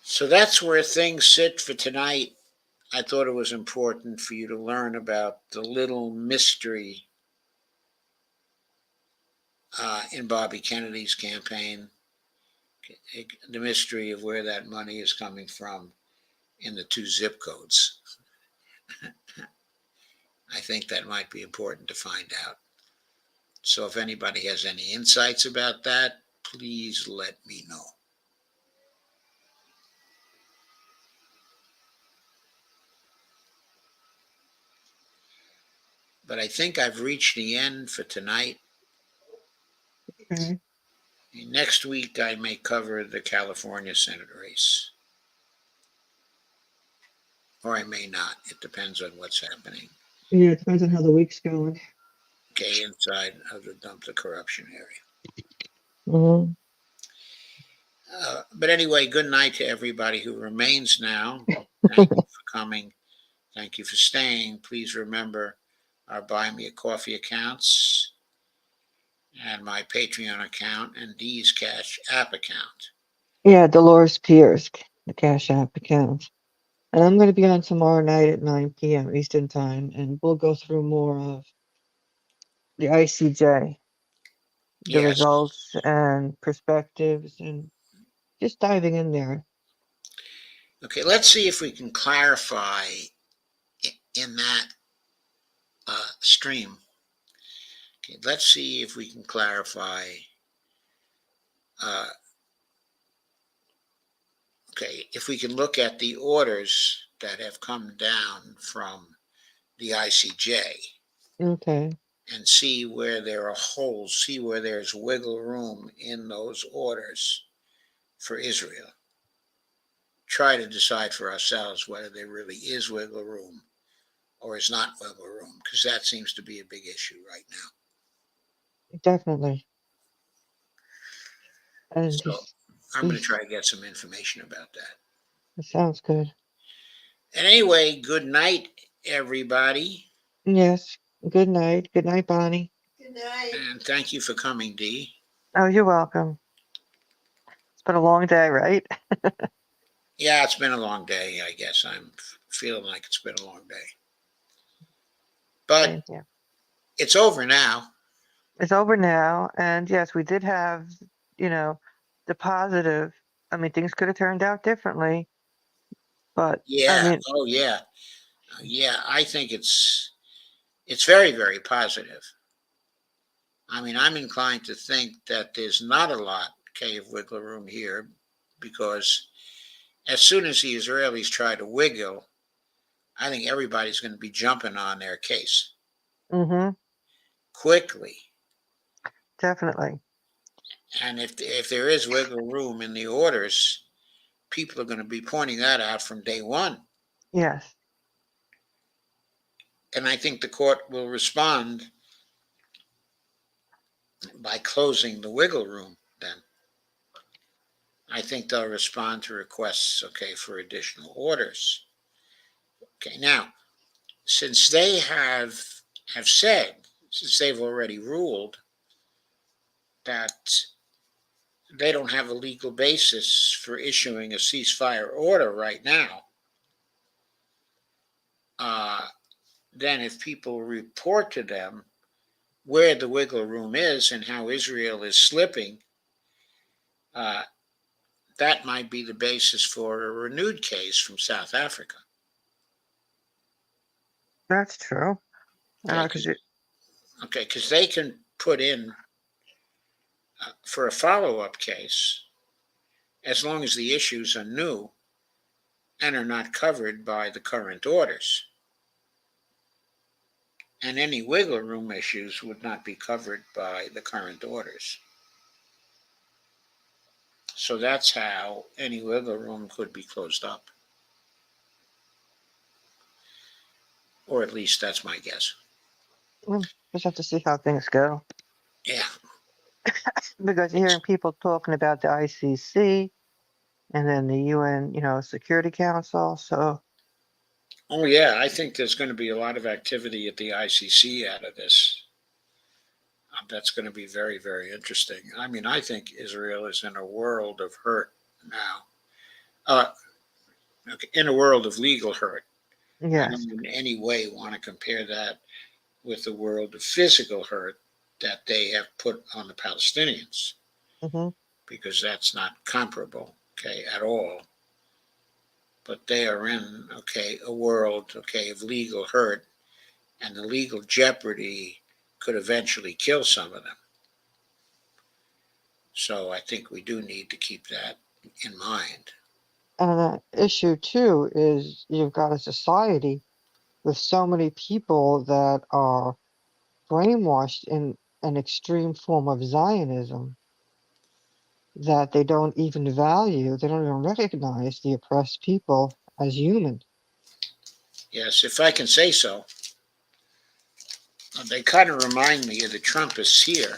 So that's where things sit for tonight. I thought it was important for you to learn about the little mystery in Bobby Kennedy's campaign, the mystery of where that money is coming from in the 2 zip codes. I think that might be important to find out. So if anybody has any insights about that, please let me know. But I think I've reached the end for tonight. Okay. Next week, I may cover the California Senate race. Or I may not. It depends on what's happening. Yeah, it depends on how the week's going. Okay, inside of the dump the corruption area. Mm-hmm. But anyway, good night to everybody who remains now. Thank you for coming. Thank you for staying. Please remember our Buy Me a Coffee accounts and my Patreon account and Dee's Cash App account. Yeah, Dolores Pierce, the Cash App account. And I'm going to be on tomorrow night at 9 p.m. Eastern Time, and we'll go through more of the ICJ, the Yes. results and perspectives, and just diving in there. Okay, let's see if we can clarify in that stream. Okay, let's see if we can clarify. Okay, if we can look at the orders that have come down from the ICJ Okay. and see where there are holes, see where there's wiggle room in those orders for Israel. Try to decide for ourselves whether there really is wiggle room or is not wiggle room, because that seems to be a big issue right now. Definitely. And So just, I'm going to just try to get some information about that. it sounds good. And anyway, good night, everybody. Yes. Good night. Good night, Bonnie. Good night. And thank you for coming, Dee. Oh, you're welcome. It's been a long day, right? Yeah, it's been a long day, I guess. I'm feeling like it's been a long day. But Same here. it's over now. It's over now. And yes, we did have, you know, the positive. I mean, things could have turned out differently, but I Yeah. mean, Oh, yeah. Yeah, I think it's very, very positive. I mean, I'm inclined to think that there's not a lot, okay, of wiggle room here, because as soon as the Israelis try to wiggle, I think everybody's going to be jumping on their case mm-hmm, quickly. definitely. And if there is wiggle room in the orders, people are going to be pointing that out from day one. Yes, And I think the court will respond by closing the wiggle room then. I think they'll respond to requests, okay, for additional orders. Okay, now, since they have said, since they've already ruled that they don't have a legal basis for issuing a ceasefire order right now, uh, then if people report to them where the wiggle room is and how Israel is slipping, uh, that might be the basis for a renewed case from South Africa. that's true. Okay, Because because they can put in for a follow-up case, as long as the issues are new and are not covered by the current orders. And any wiggle room issues would not be covered by the current orders. So that's how any wiggle room could be closed up. Or at least that's my guess. Just have to see how things go. Yeah. Because you're hearing people talking about the ICC and then the UN, Security Council. So, Oh, yeah. I think there's going to be a lot of activity at the ICC out of this. That's going to be very, very interesting. I mean, I think Israel is in a world of hurt now. Uh, in a world of legal hurt. I yes. don't in any way want to compare that with the world of physical hurt that they have put on the Palestinians, Hmm. because that's not comparable, okay, at all. But they are in, okay, a world, okay, of legal hurt, and the legal jeopardy could eventually kill some of them. So I think we do need to keep that in mind. And the issue, too, is you've got a society with so many people that are brainwashed in an extreme form of Zionism that they don't even value, they don't even recognize the oppressed people as human. Yes, if I can say so. They kind of remind me of the Trumpists here.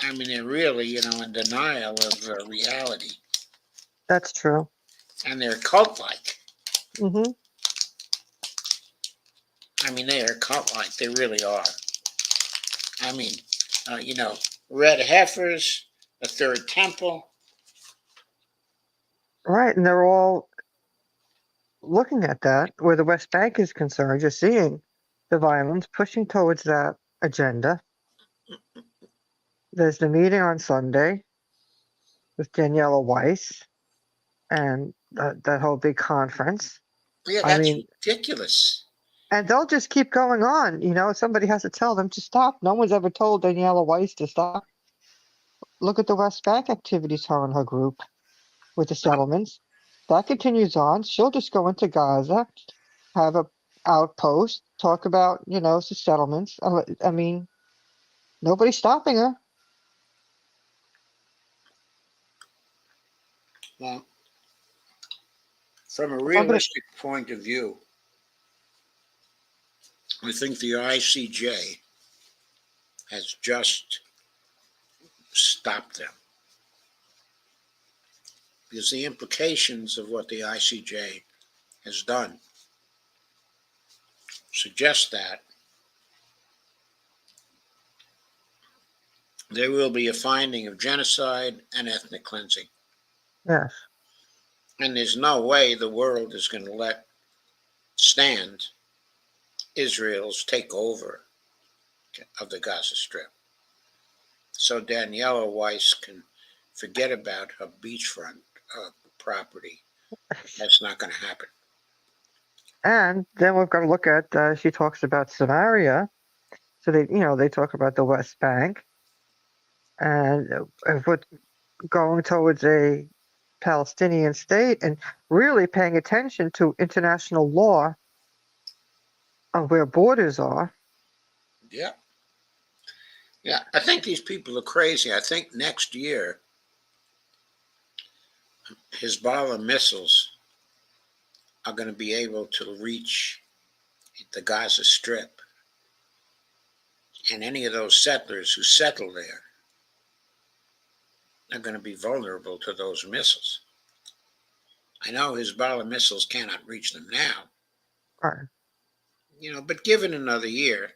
I mean, they're really, in denial of reality. That's true. And they're cult-like. Hmm. I mean, they are cult-like. They really are. I mean, red heifers, a third temple. Right, and they're all looking at that where the West Bank is concerned. You're seeing the violence pushing towards that agenda. There's the meeting on Sunday with Daniela Weiss and that whole big conference. Yeah, I that's mean, ridiculous. and they'll just keep going on. Somebody has to tell them to stop. No one's ever told Daniela Weiss to stop. Look at the West Bank activities, her and her group with the settlements. That continues on. She'll just go into Gaza, have a outpost, talk about, the settlements. I mean, nobody's stopping her. Well, from a Somebody, realistic point of view, I think the ICJ has just stopped them. Because the implications of what the ICJ has done suggest that there will be a finding of genocide and ethnic cleansing. yes. And there's no way the world is going to let stand Israel's takeover of the Gaza Strip. So Daniela Weiss can forget about her beachfront property. That's not going to happen. And then we've got to look at, she talks about Samaria. So they talk about the West Bank and if we're going towards a Palestinian state and really paying attention to international law of where borders are. Yeah. Yeah. I think these people are crazy. I think next year, Hezbollah missiles are going to be able to reach the Gaza Strip. And any of those settlers who settle there are going to be vulnerable to those missiles. I know Hezbollah missiles cannot reach them now, Right. but given another year,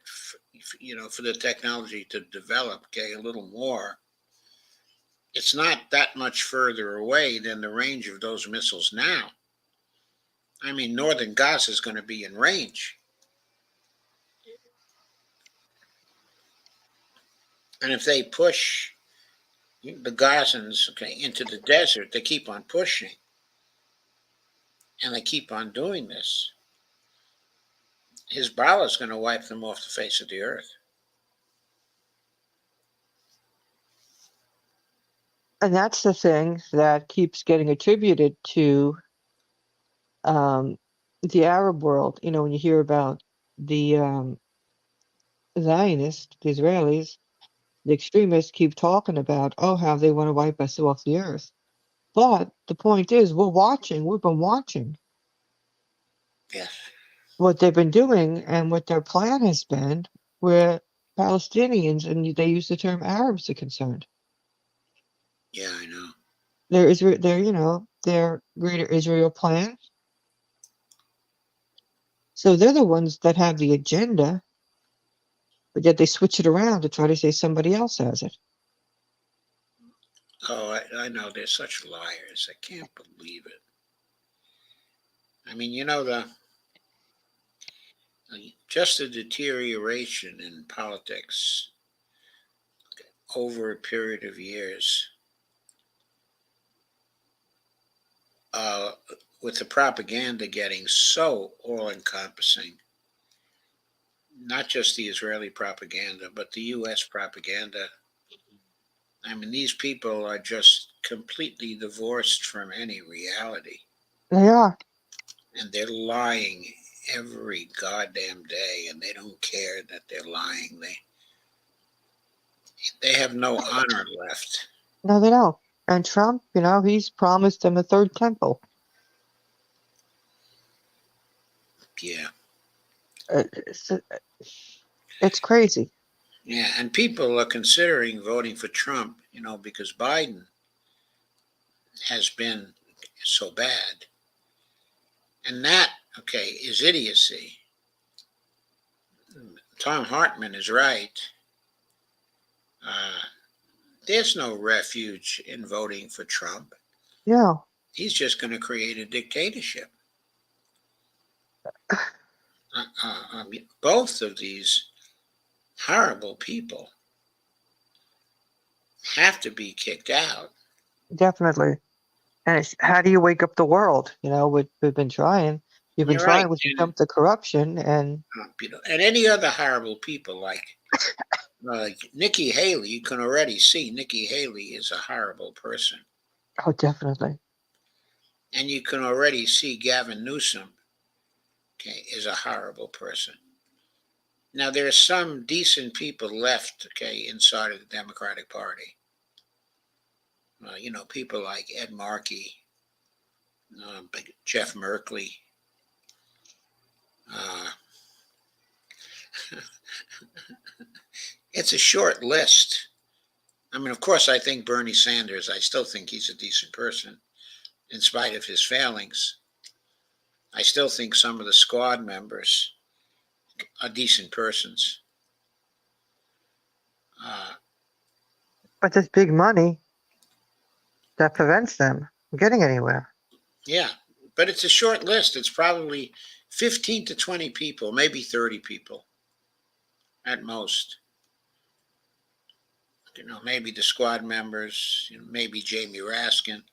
for the technology to develop, okay, a little more, it's not that much further away than the range of those missiles now. I mean, northern Gaza is going to be in range. And if they push the Gazans, okay, into the desert, they keep on pushing. And they keep on doing this. Hezbollah is going to wipe them off the face of the earth. And that's the thing that keeps getting attributed to the Arab world. You know, when you hear about the Zionists, the Israelis, the extremists keep talking about, oh, how they want to wipe us off the earth. But the point is, we're watching, we've been watching Yes. what they've been doing and what their plan has been, where Palestinians, and they use the term Arabs, are concerned. Yeah, I know. Their Greater Israel plan. So they're the ones that have the agenda, but yet they switch it around to try to say somebody else has it. Oh, I know. They're such liars. I can't believe it. I mean, just the deterioration in politics over a period of years, uh, with the propaganda getting so all-encompassing. Not just the Israeli propaganda, but the U.S. propaganda. I mean, these people are just completely divorced from any reality, They are. and they're lying every goddamn day, and they don't care that they're lying. They have no honor left. No, they don't. And Trump, he's promised them a third temple. Yeah, It's, it's crazy. yeah, and people are considering voting for Trump, because Biden has been so bad, and that, okay, is idiocy. Tom Hartman is right. Uh, there's no refuge in voting for Trump. Yeah, He's just going to create a dictatorship. Both of these horrible people have to be kicked out. definitely. And it's how do you wake up the world? We've been trying. You've been You're right. trying with the come to corruption, and And any other horrible people like Nikki Haley, you can already see Nikki Haley is a horrible person. oh, definitely, And you can already see Gavin Newsom, okay, is a horrible person. Now, there are some decent people left, okay, inside of the Democratic Party. People like Ed Markey, Jeff Merkley. Uh, it's a short list. I mean, of course, I think Bernie Sanders, I still think he's a decent person, in spite of his failings. I still think some of the squad members are decent persons. Uh, but there's big money that prevents them from getting anywhere. yeah, but it's a short list. It's probably 15 to 20 people, maybe 30 people at most. Maybe the squad members, maybe Jamie Raskin,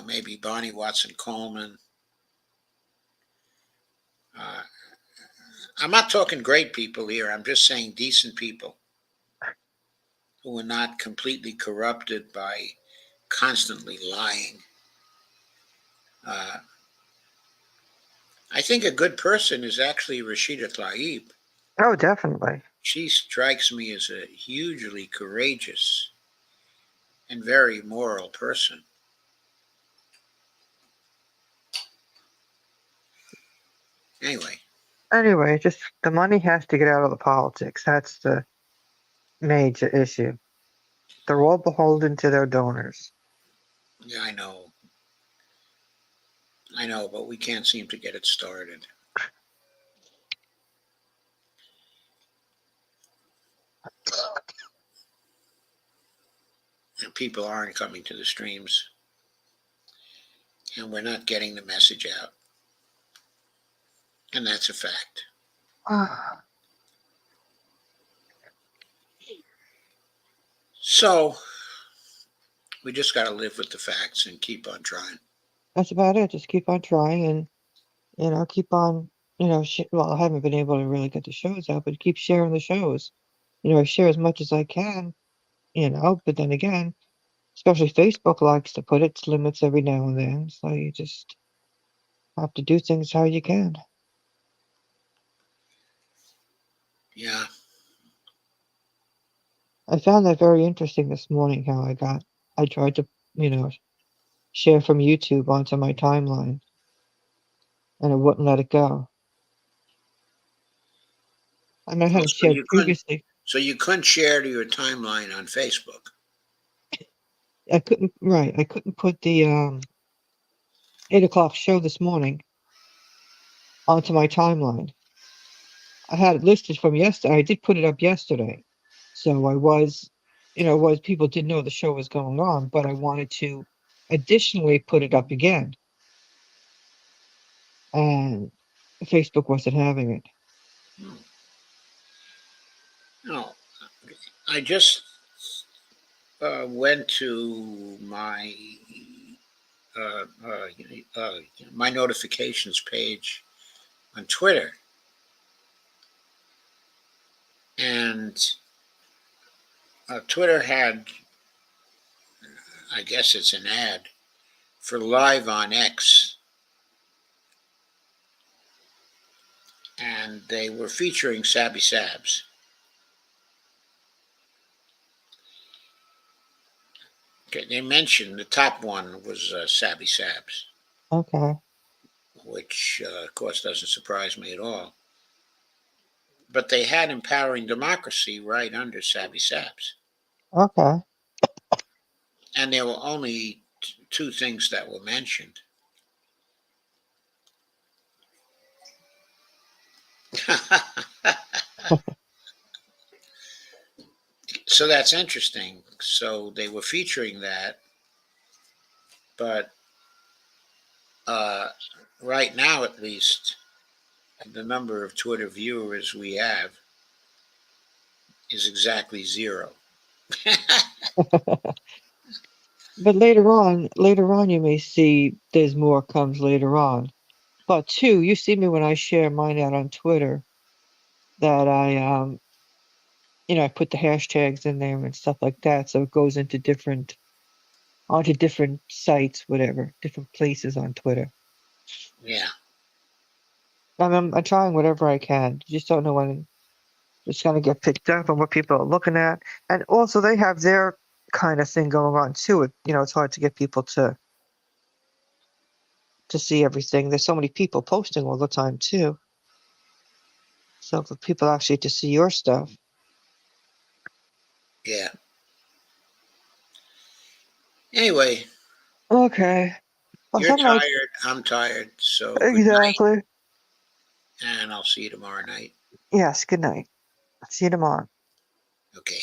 maybe Bonnie Watson Coleman. Uh, I'm not talking great people here. I'm just saying decent people who are not completely corrupted by constantly lying. Uh, I think a good person is actually Rashida Tlaib. Oh, definitely. She strikes me as a hugely courageous and very moral person. Anyway, Anyway, just the money has to get out of the politics. That's the major issue. They're all beholden to their donors. yeah, I know, but we can't seem to get it started. And people aren't coming to the streams, and we're not getting the message out. And that's a fact. So we just got to live with the facts and keep on trying. That's about it. Just keep on trying and, keep on, well, I haven't been able to really get the shows out, but keep sharing the shows. I share as much as I can but then again, especially Facebook likes to put its limits every now and then, so you just have to do things how you can. Yeah. I found that very interesting this morning how I tried to, share from YouTube onto my timeline and it wouldn't let it go. And I Oh, hadn't so shared you couldn't. previously. So you couldn't share to your timeline on Facebook. I couldn't put the 8 o'clock show this morning onto my timeline. I had it listed from yesterday. I did put it up yesterday. So I was, people did know the show was going on, but I wanted to additionally put it up again. And Facebook wasn't having it. No, I just went to my uh, uh, my notifications page on Twitter, and Twitter had, I guess it's an ad for Live on X, and they were featuring Sabby Sabs. Okay, they mentioned the top one was Sabby Sabs, Okay. which of course doesn't surprise me at all. But they had Empowering Democracy right under Sabby Sabs. Okay. And there were only two things that were mentioned. So that's interesting. So they were featuring that, but uh, right now, at least, the number of Twitter viewers we have is exactly zero. But later on, you may see there's more comes later on. But two, you see me when I share mine out on Twitter that I put the hashtags in there and stuff like that, so it goes onto different sites, whatever, different places on Twitter. Yeah, I'm trying whatever I can. You just don't know when it's gonna get picked up and what people are looking at, and also they have their kind of thing going on too. It's hard to get people to see everything. There's so many people posting all the time too. So for people actually to see your stuff. yeah. Anyway, Okay. Well, you're have a nice. tired. I'm tired. So good night, Exactly. and I'll see you tomorrow night. Yes. Good night. See you tomorrow. Okay.